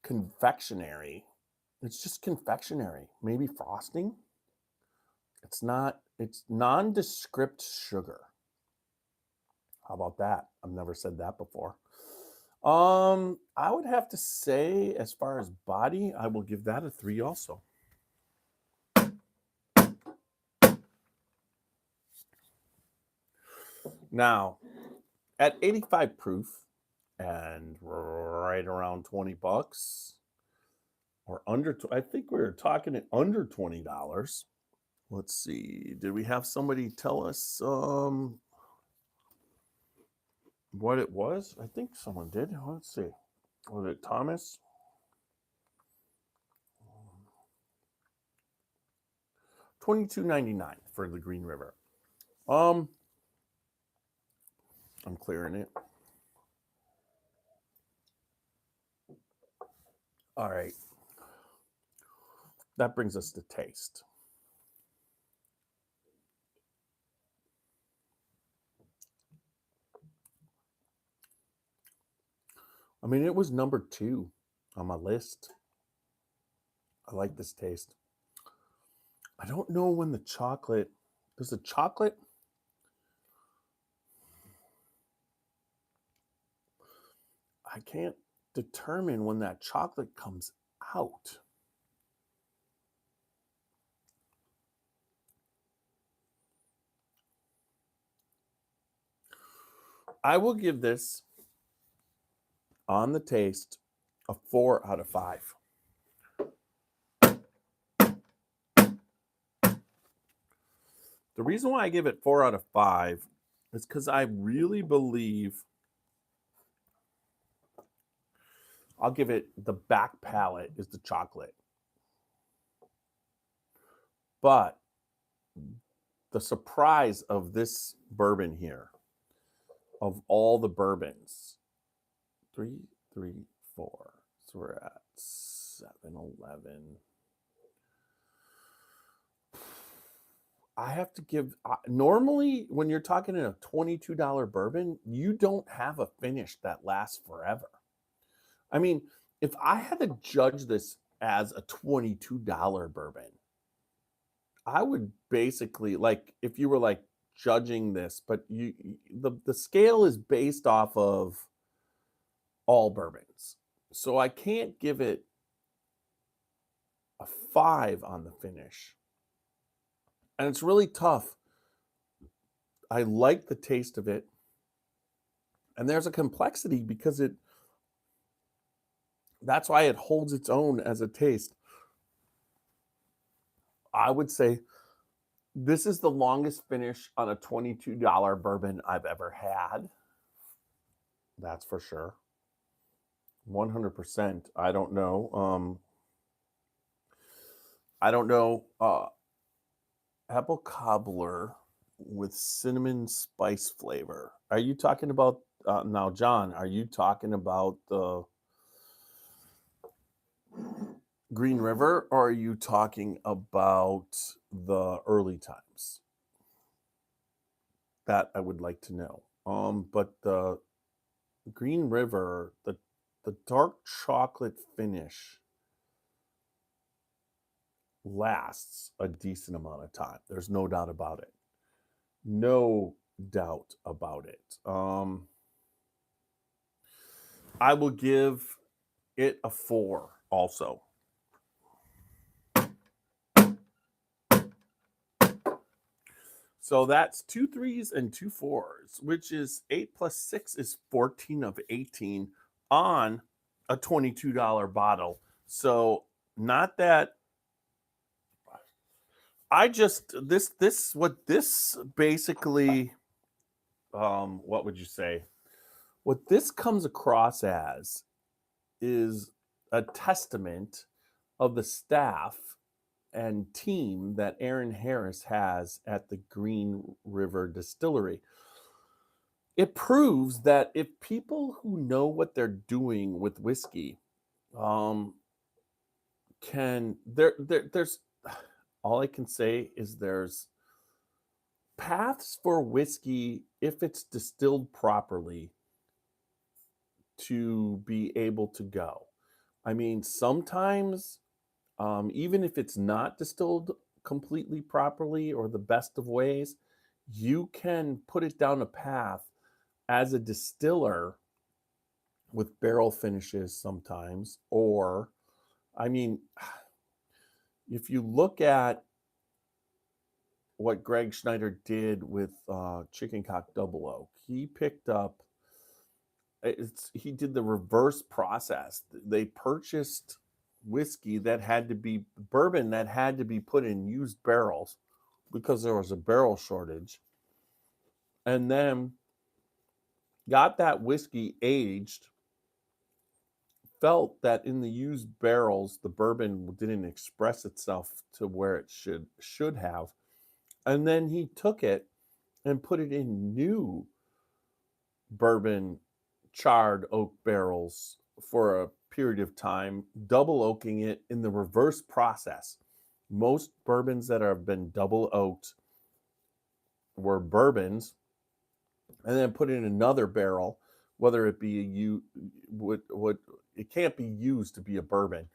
Confectionery. It's just confectionery. Maybe frosting. It's nondescript sugar. How about that? I've never said that before. I would have to say, as far as body, I will give that a 3 also. Now, at 85 proof and right around 20 bucks or under, I think we were talking at under $20. Let's see. Did we have somebody tell us what it was? I think someone did. Let's see. Was it Thomas? $22.99 for the Green River. I'm clearing it. All right. That brings us to taste. I mean, it was number 2 on my list. I like this taste. I don't know when the chocolate, does the chocolate, I can't determine when that chocolate comes out. I will give this, on the taste, a 4 out of 5. The reason why I give it 4 out of 5 is because I really believe I'll give it the back palate is the chocolate. But the surprise of this bourbon here, of all the bourbons, 3, 3, 4. So we're at 7, 11. I have to give, normally when you're talking in a $22 bourbon, you don't have a finish that lasts forever. I mean, if I had to judge this as a $22 bourbon, I would basically, like, if you were like judging this, but the scale is based off of all bourbons. So I can't give it a 5 on the finish. And it's really tough. I like the taste of it. And there's a complexity because that's why it holds its own as a taste. I would say this is the longest finish on a $22 bourbon I've ever had. That's for sure. 100%. I don't know. I don't know. Apple cobbler with cinnamon spice flavor. Are you talking about now, John? Are you talking about the Green River, or are you talking about the early times? That I would like to know. But the Green River, the dark chocolate finish lasts a decent amount of time. There's no doubt about it. No doubt about it. I will give it a 4 also. So that's 2 3s and 2 4s, which is 8 plus 6 is 14 of 18 on a $22 bottle. So not that I just this what this basically what would you say? What this comes across as is a testament of the staff and team that Aaron Harris has at the Green River Distillery. It proves that if people who know what they're doing with whiskey can there's all I can say is there's paths for whiskey if it's distilled properly to be able to go. I mean, sometimes even if it's not distilled completely properly or the best of ways, you can put it down a path as a distiller with barrel finishes sometimes. Or, I mean, if you look at what Greg Schneider did with Chicken Cock Double Oak, he picked up, he did the reverse process. They purchased whiskey that had to be bourbon that had to be put in used barrels because there was a barrel shortage, and then got that whiskey aged, felt that in the used barrels the bourbon didn't express itself to where it should have, and then he took it and put it in new bourbon charred oak barrels for a period of time, double oaking it in the reverse process. Most bourbons that have been double oaked were bourbons, and then put in another barrel, whether it be what it can't be used to be a bourbon,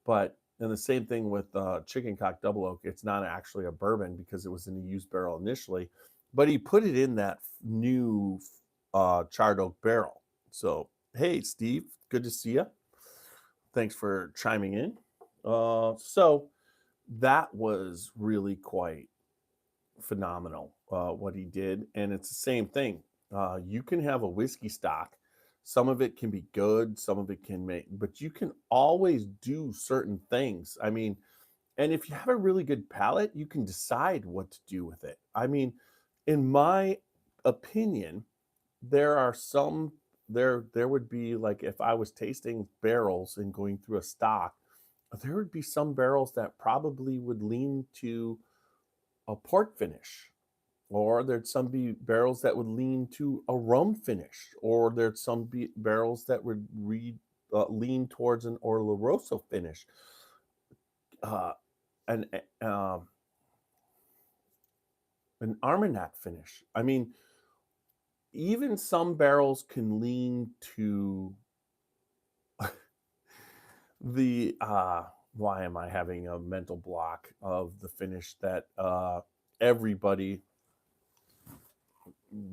but and the same thing with Chicken Cock Double Oak. It's not actually a bourbon because it was in a used barrel initially, but he put it in that new charred oak barrel. So, hey, Steve, good to see you. Thanks for chiming in. So that was really quite phenomenal what he did. And it's the same thing. You can have a whiskey stock. Some of it can be good, some of it can make, but you can always do certain things. I mean, and if you have a really good palate, you can decide what to do with it. I mean, in my opinion, there are some there would be, like, if I was tasting barrels and going through a stock, there would be some barrels that probably would lean to a port finish, or there'd some be barrels that would lean to a rum finish, or there'd some be barrels that would lean towards an Oloroso finish, uh, an an Armagnac finish. I mean, even some barrels can lean to the why am I having a mental block of the finish that everybody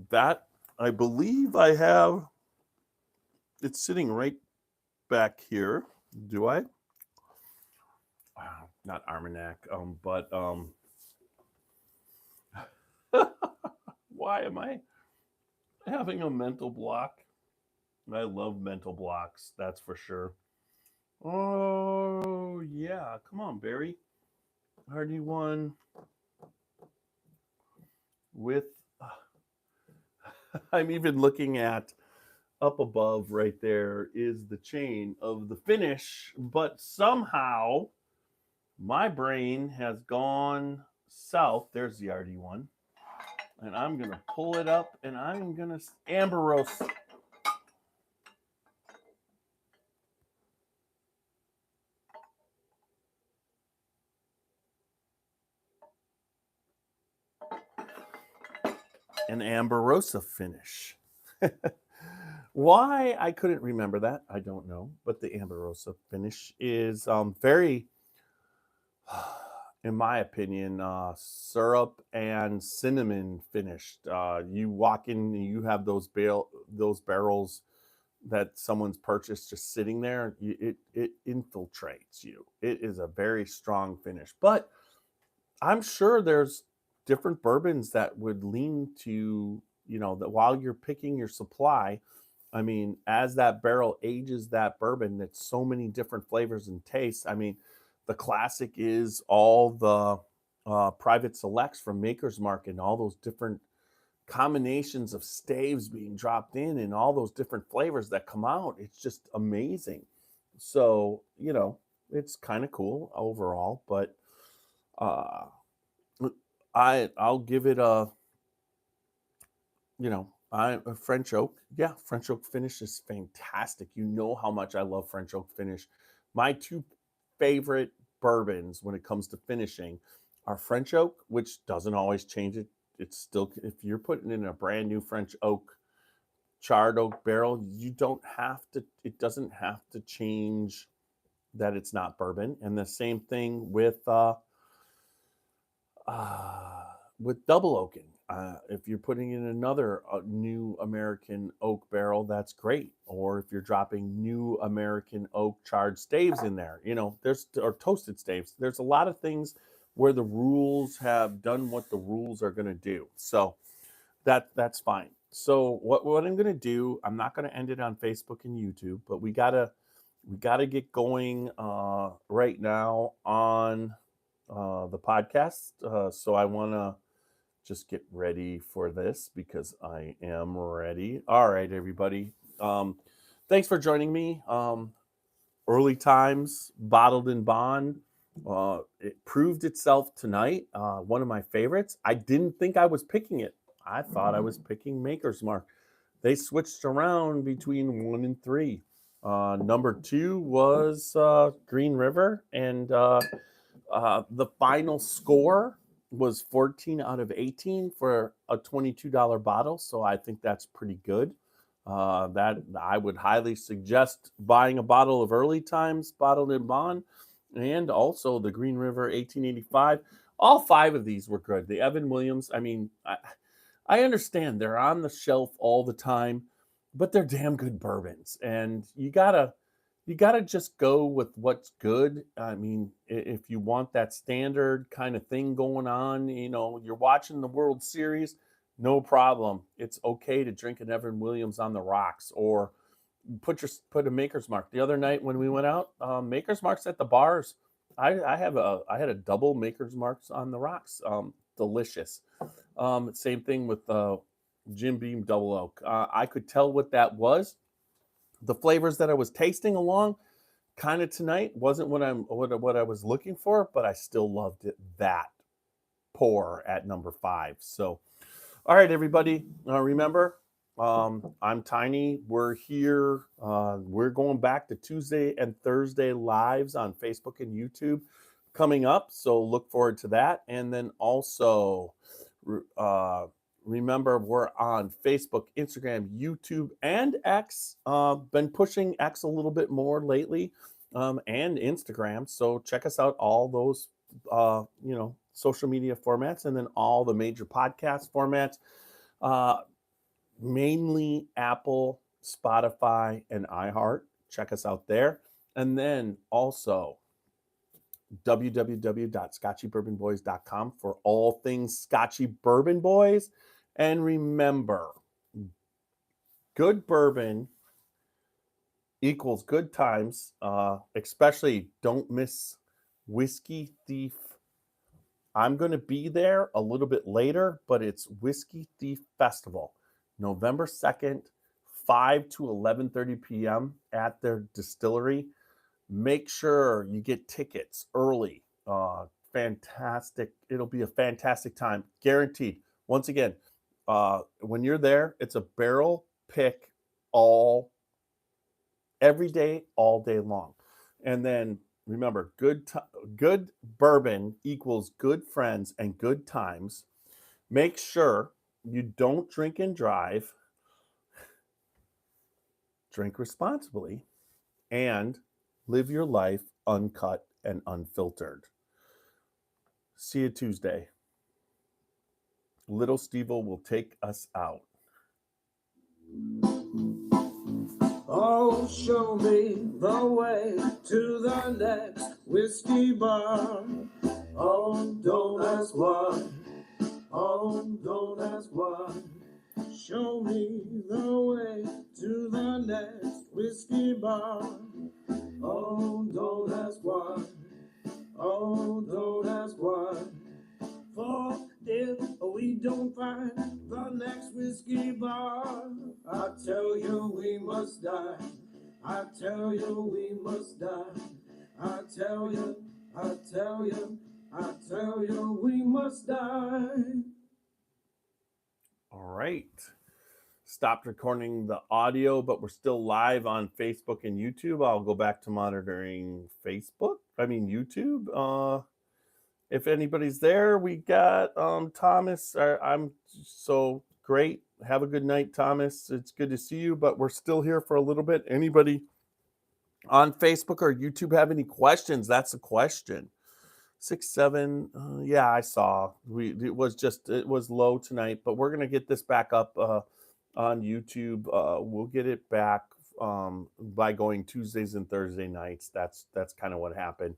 that I believe I have, it's sitting right back here. Do I? Not Armagnac, but why am I having a mental block? I love mental blocks, that's for sure. Oh, yeah. Come on, Barry. RD1 with. I'm even looking at up above right there is the chain of the finish, but somehow My brain has gone south. There's the RD1. And I'm going to pull it up and I'm going to amber roast. An Amberosa finish. Why I couldn't remember that, I don't know. But the Amberosa finish is very, in my opinion, syrup and cinnamon finished. You walk in, you have those barrels that someone's purchased just sitting there. It infiltrates you. It is a very strong finish, but I'm sure there's different bourbons that would lean to, that while you're picking your supply, I mean, as that barrel ages that bourbon, it's so many different flavors and tastes. I mean, the classic is all the private selects from Maker's Mark and all those different combinations of staves being dropped in and all those different flavors that come out. It's just amazing. So, it's kind of cool overall, but uh I'll give it a French oak. Yeah, French oak finish is fantastic. You know how much I love French oak finish. My two favorite bourbons when it comes to finishing are French oak, which doesn't always change it. It's still, if you're putting in a brand new French oak, charred oak barrel, you don't have to, it doesn't have to change that it's not bourbon. And the same thing with double oaking. If you're putting in another new American oak barrel, that's great. Or if you're dropping new American oak charred staves in there, there's or toasted staves. There's a lot of things where the rules have done what the rules are going to do. So that's fine. So what I'm going to do, I'm not going to end it on Facebook and YouTube, but we gotta get going right now on the podcast. So I want to just get ready for this because I am ready. All right, everybody. Thanks for joining me. Early times, bottled in bond. It proved itself tonight. One of my favorites. I didn't think I was picking it. I thought I was picking Maker's Mark. They switched around between 1 and 3. Number 2 was Green River, and the final score was 14 out of 18 for a $22 bottle. So I think that's pretty good. That I would highly suggest buying a bottle of Early Times bottled in bond, and also the Green River 1885. All 5 of these were good. The Evan Williams, I mean, I understand they're on the shelf all the time, but they're damn good bourbons, and you gotta just go with what's good. I mean, if you want that standard kind of thing going on, you're watching the World Series, no problem. It's okay to drink an Evan Williams on the rocks, or put a Maker's Mark. The other night when we went out, Maker's Marks at the bars. I had a double Maker's Marks on the rocks. Delicious. Same thing with Jim Beam Double Oak. I could tell what that was. The flavors that I was tasting along kind of tonight wasn't what I was looking for, but I still loved it that pour at number 5. So, all right, everybody, remember, I'm Tiny. We're here. We're going back to Tuesday and Thursday lives on Facebook and YouTube coming up. So look forward to that. And then also, remember, we're on Facebook, Instagram, YouTube, and X. Been pushing X a little bit more lately, and Instagram. So check us out, all those, social media formats, and then all the major podcast formats, mainly Apple, Spotify, and iHeart. Check us out there. And then also www.scotchybourbonboys.com for all things Scotchy Bourbon Boys. And remember, good bourbon equals good times. Especially don't miss Whiskey Thief. I'm going to be there a little bit later, but it's Whiskey Thief Festival, November 2nd, 5 to 11:30 p.m. at their distillery. Make sure you get tickets early. Fantastic. It'll be a fantastic time, guaranteed. Once again, when you're there, it's a barrel pick every day, all day long. And then remember, good bourbon equals good friends and good times. Make sure you don't drink and drive. Drink responsibly and live your life uncut and unfiltered. See you Tuesday. Little Steve-O will take us out. Oh, show me the way to the next whiskey bar. Oh, don't ask why. Oh, don't ask why. Show me the way to the next whiskey bar. Oh, don't ask why. Oh, don't ask why. For if we don't find the next whiskey bar, I tell you we must die. I tell you we must die. I tell you, I tell you, I tell you we must die. All right. Stopped recording the audio, but we're still live on Facebook and YouTube. I'll go back to monitoring YouTube. If anybody's there, we got Thomas. I'm so great. Have a good night, Thomas. It's good to see you, but we're still here for a little bit. Anybody on Facebook or YouTube have any questions? That's a question. 6-7. Yeah, I saw. It was low tonight, but we're gonna get this back up on YouTube. We'll get it back by going Tuesdays and Thursday nights. That's kind of what happened.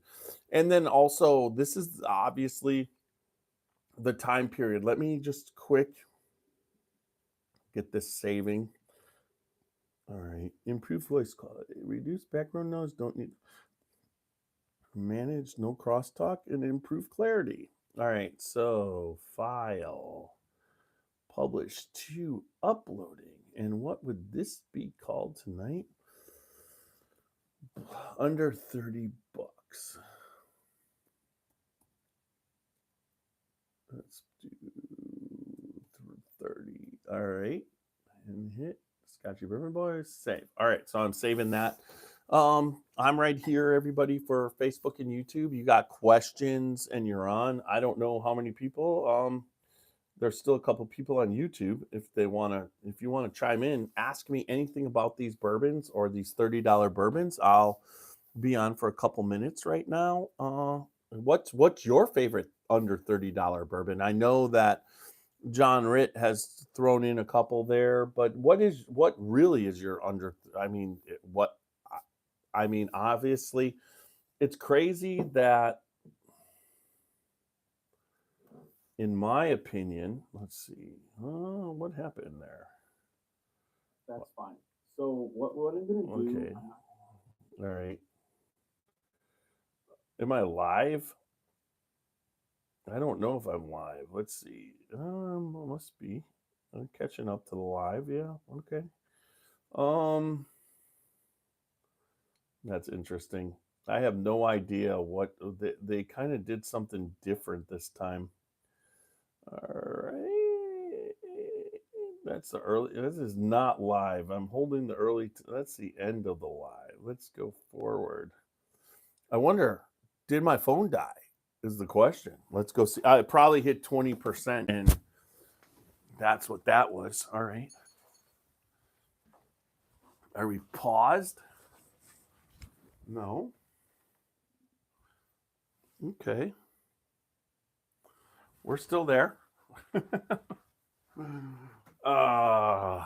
And then also, this is obviously the time period. Let me just quick get this saving. All right. Improve voice quality. Reduce background noise. Don't need. Manage no crosstalk and improve clarity. All right. So file. Publish to uploading. And what would this be called tonight? Under $30. Let's do 30. All right. And hit Scotchy Bourbon Boys. Save. All right. So I'm saving that. I'm right here, everybody, for Facebook and YouTube. You got questions and you're on. I don't know how many people. There's still a couple people on YouTube. If you want to chime in, ask me anything about these bourbons or these $30 bourbons. I'll be on for a couple minutes right now. What's your favorite under $30 bourbon? I know that John Ritt has thrown in a couple there, but what really is your under? Obviously, it's crazy that, in my opinion, let's see, what happened there? That's fine. So what I'm gonna do? Okay, all right. Am I live? I don't know if I'm live. Let's see. Must be. I'm catching up to the live. Yeah. Okay. That's interesting. I have no idea what they kind of did something different this time. All right. That's the early. This is not live. I'm holding the early. That's the end of the live. Let's go forward. I wonder, did my phone die? Is the question. Let's go see. I probably hit 20%, and that's what that was. All right. Are we paused? No. Okay. We're still there. All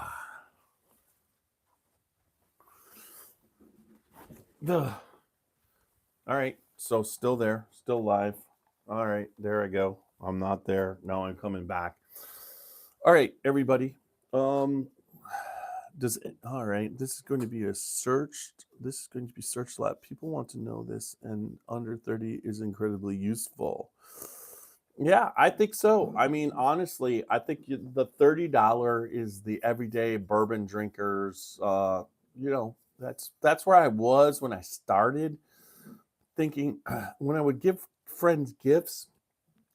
right. So still there, still live. All right, there I go. I'm not there. Now I'm coming back. All right, everybody. All right, this is going to be searched a lot. People want to know this, and under 30 is incredibly useful. Yeah, I think so. I mean, honestly, I think the $30 is the everyday bourbon drinkers. That's where I was when I started thinking. When I would give friends gifts,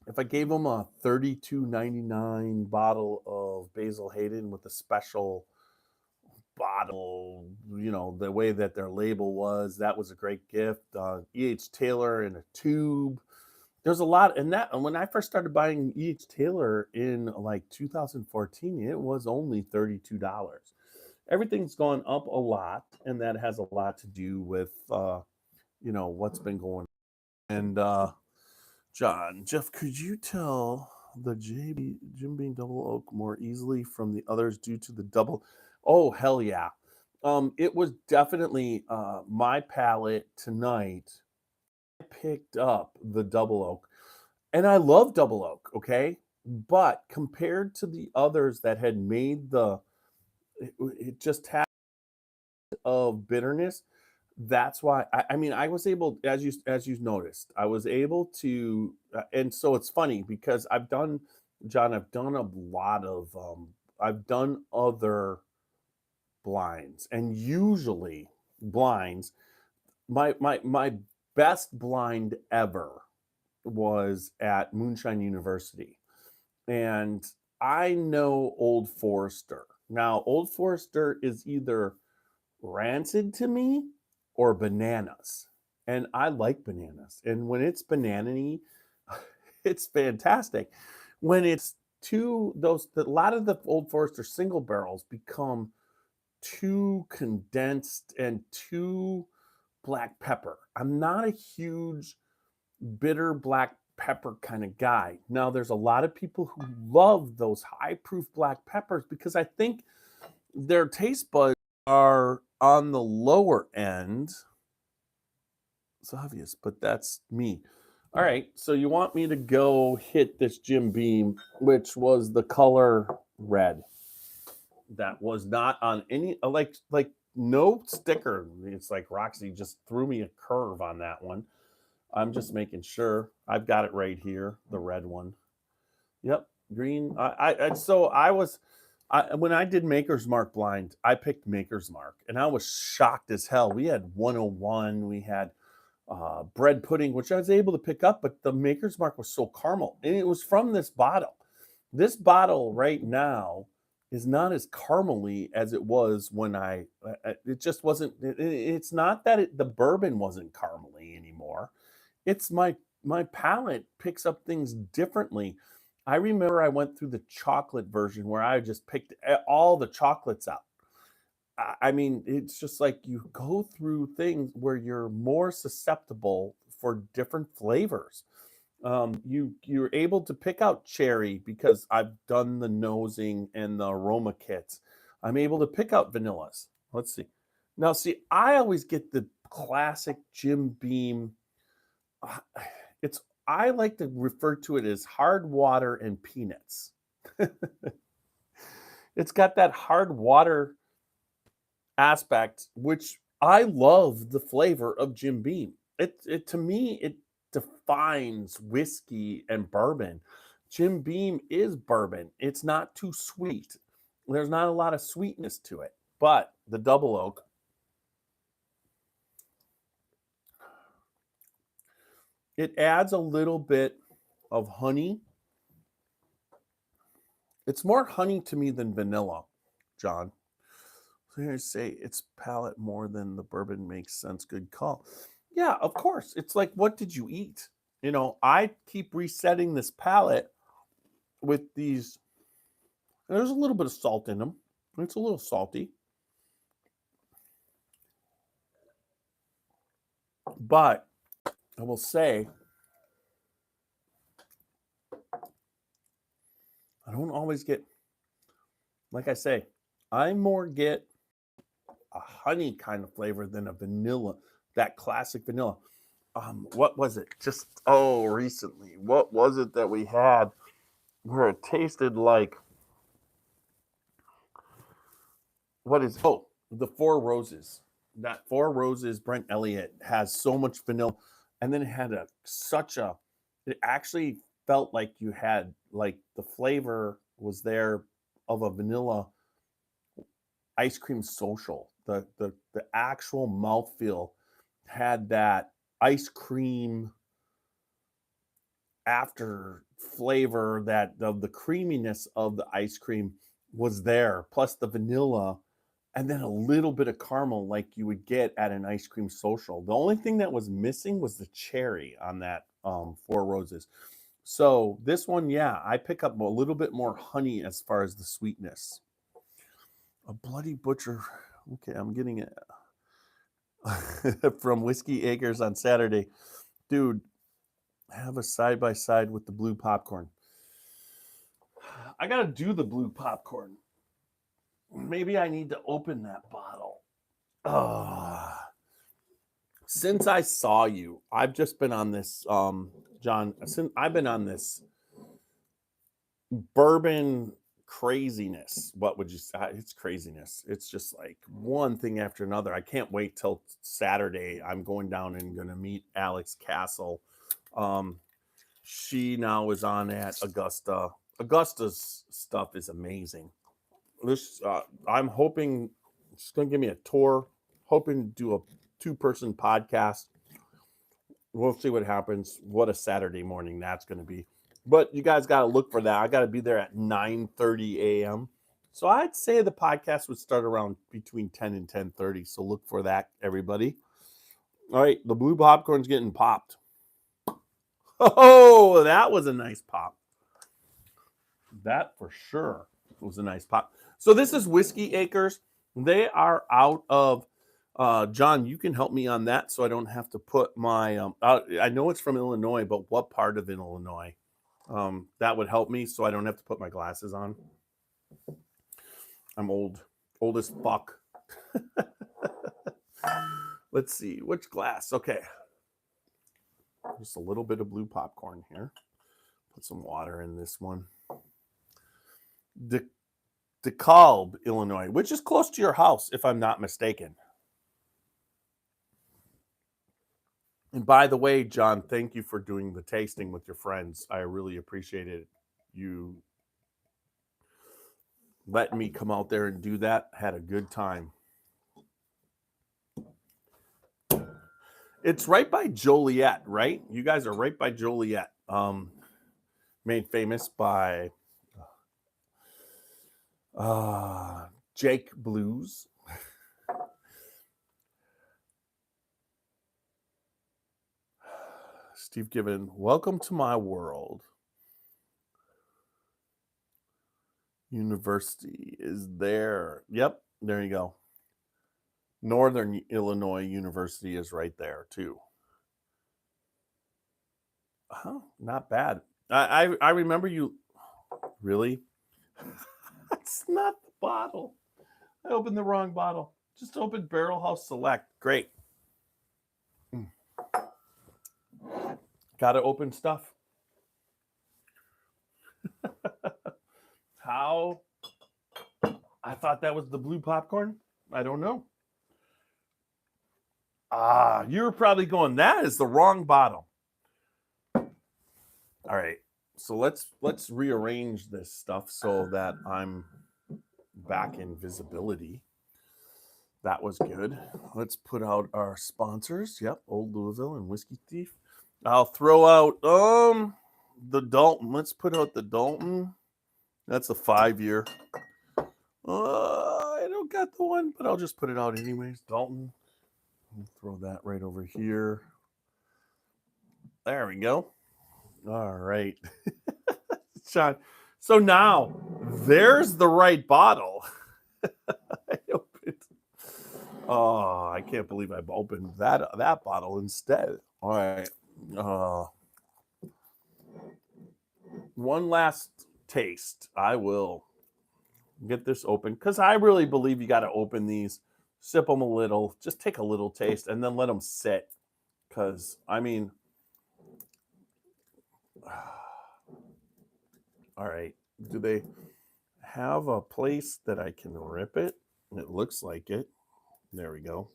if I gave them a $32.99 bottle of Basil Hayden with a special bottle, the way that their label was, that was a great gift. E.H. Taylor in a tube. There's a lot in that. And when I first started buying E.H. Taylor in like 2014, it was only $32. Everything's gone up a lot, and that has a lot to do with what's been going on. And Jeff, could you tell the Jim Beam Double Oak more easily from the others due to the double? Oh, hell yeah. It was definitely my palate tonight. I picked up the double oak, and I love double oak, okay? But compared to the others that had made it just had of bitterness. That's why I mean I was able, as you noticed, I was able to, and so it's funny because I've done a lot of I've done other blinds, and usually blinds, my best blind ever was at Moonshine University, and I know Old Forester. Now, Old Forester is either rancid to me or bananas. And I like bananas. And when it's banana-y, it's fantastic. When it's a lot of the Old Forester single barrels become too condensed and too black pepper. I'm not a huge bitter black pepper kind of guy. Now, there's a lot of people who love those high proof black peppers because I think their taste buds are on the lower end. It's obvious, but that's me. All right, so you want me to go hit this Jim Beam, which was the color red. That was not on any like no sticker. It's like Roxy just threw me a curve on that one. I'm just making sure I've got it right here, the red one. Yep, green. When I did Maker's Mark blind, I picked Maker's Mark, and I was shocked as hell. We had 101, we had bread pudding, which I was able to pick up, but the Maker's Mark was so caramel, and it was from this bottle. This bottle right now is not as caramely as it was when it just wasn't. It's not that the bourbon wasn't caramely anymore. It's my palate picks up things differently. I remember I went through the chocolate version where I just picked all the chocolates out. I mean, it's just like you go through things where you're more susceptible for different flavors. You're able to pick out cherry because I've done the nosing and the aroma kits. I'm able to pick out vanillas. Let's see. Now, see, I always get the classic Jim Beam. uh, It's I like to refer to it as hard water and peanuts. It's got that hard water aspect, which I love the flavor of Jim Beam. It to me, it defines whiskey and bourbon. Jim Beam is bourbon. It's not too sweet. There's not a lot of sweetness to it. But the double oak, it adds a little bit of honey. It's more honey to me than vanilla, John. So here I say it's palate more than the bourbon makes sense. Good call. Yeah, of course. It's like, what did you eat? I keep resetting this palate with these. There's a little bit of salt in them. It's a little salty. But I will say, I don't always get, like I say, I more get a honey kind of flavor than a vanilla, that classic vanilla. What was it? Recently, what was it that we had where it tasted like, the Four Roses. That Four Roses Brent Elliott has so much vanilla, and then it had it actually felt like you had, like, the flavor was there of a vanilla ice cream social. The actual mouthfeel had that ice cream after flavor that of the creaminess of the ice cream was there, plus the vanilla, and then a little bit of caramel like you would get at an ice cream social. The only thing that was missing was the cherry on that Four Roses. So this one, yeah, I pick up a little bit more honey as far as the sweetness. A Bloody Butcher. Okay, I'm getting it from Whiskey Acres on Saturday. Dude, have a side-by-side with the blue popcorn. I got to do the blue popcorn. Maybe I need to open that bottle. Since I saw you, I've just been on this, John, since I've been on this bourbon craziness. What would you say? It's craziness. It's just like one thing after another. I can't wait till Saturday. I'm going down and going to meet Alex Castle. She now is on at Augusta. Augusta's stuff is amazing. This I'm hoping she's going to give me a tour. Hoping to do a 2-person podcast. We'll see what happens. What a Saturday morning that's going to be. But you guys got to look for that. I got to be there at 9:30 a.m. So I'd say the podcast would start around between 10 and 10:30. So look for that, everybody. All right, the blue popcorn's getting popped. Oh, that was a nice pop. That for sure was a nice pop. So this is Whiskey Acres. They are out of John, you can help me on that so I don't have to put my I know it's from Illinois, but what part of Illinois? That would help me so I don't have to put my glasses on. I'm old as fuck. Let's see, which glass? Okay. Just a little bit of blue popcorn here. Put some water in this one. DeKalb, Illinois, which is close to your house, if I'm not mistaken. And by the way, John, thank you for doing the tasting with your friends. I really appreciate it. You letting me come out there and do that. Had a good time. It's right by Joliet, right? You guys are right by Joliet. Made famous by Jake Blues. Steve Given, welcome to my world. University is there. Yep, there you go. Northern Illinois University is right there too. Huh, not bad. I remember you. Really? That's not the bottle. I opened the wrong bottle. Just opened Barrel House Select. Great. Gotta open stuff. How? I thought that was the blue popcorn. I don't know. You were probably going, that is the wrong bottle. All right. So let's rearrange this stuff so that I'm back in visibility. That was good. Let's put out our sponsors. Yep, Old Louisville and Whiskey Thief. I'll throw out the Dalton. Let's put out the Dalton. That's a 5-year. I don't got the one, but I'll just put it out anyways. Dalton. I'll throw that right over here. There we go. All right. Sean. So now there's the right bottle. I opened. Oh, I can't believe I opened that bottle instead. All right. One last taste. I will get this open because I really believe you got to open these, sip them a little, just take a little taste, and then let them sit. Because, I mean, all right. Do they have a place that I can rip it? It looks like it. There we go.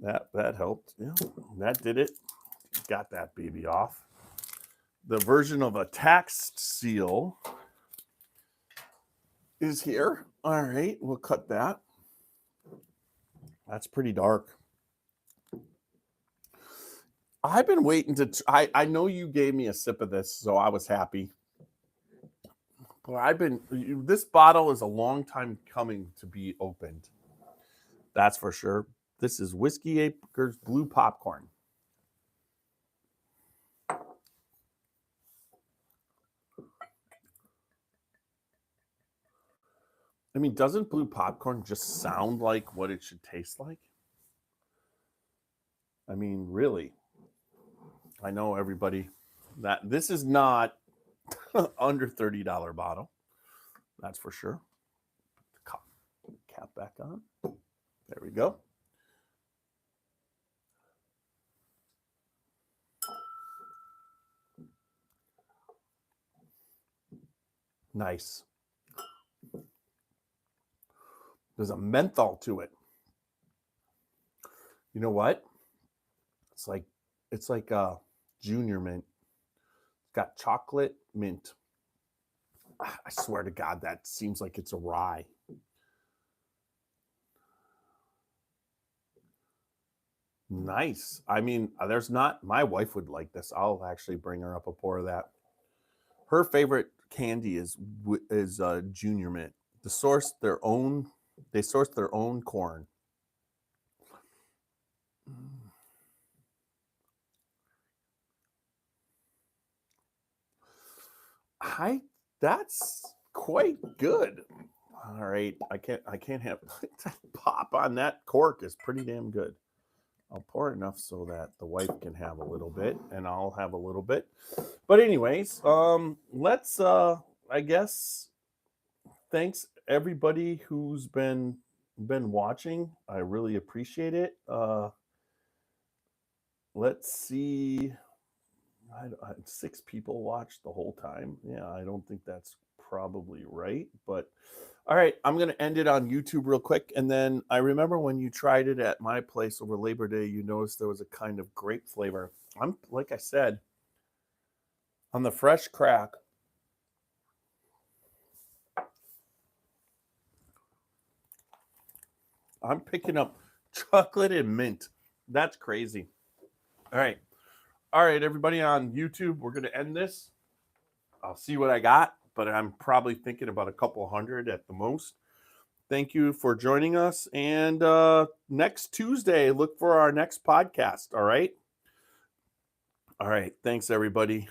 That helped. Yeah, that did it. Got that baby off. The version of a tax seal is here. All right, we'll cut that. That's pretty dark. I've been waiting to. I know you gave me a sip of this, so I was happy. But this bottle is a long time coming to be opened. That's for sure. This is Whiskey Acres Blue Popcorn. I mean, doesn't blue popcorn just sound like what it should taste like? I mean, really. I know everybody that this is not under $30 bottle. That's for sure. Cap back on. There we go. Nice. There's a menthol to it. You know what? It's like a junior mint. It's got chocolate mint. I swear to God, that seems like it's a rye. Nice. I mean, there's not. My wife would like this. I'll actually bring her up a pour of that. Her favorite candy is junior mint. They source their own corn. That's quite good. All right, I can't have pop on that cork is pretty damn good. I'll pour enough so that the wife can have a little bit and I'll have a little bit. But anyways, let's I guess thanks everybody who's been watching. I really appreciate it. Let's see. 6 people watched the whole time. Yeah, I don't think that's probably right, but all right, I'm going to end it on YouTube real quick. And then I remember when you tried it at my place over Labor Day, you noticed there was a kind of grape flavor. Like I said, on the fresh crack, I'm picking up chocolate and mint. That's crazy. All right, everybody on YouTube, we're going to end this. I'll see what I got, but I'm probably thinking about a couple hundred at the most. Thank you for joining us. And next Tuesday, look for our next podcast. All right. All right. Thanks, everybody.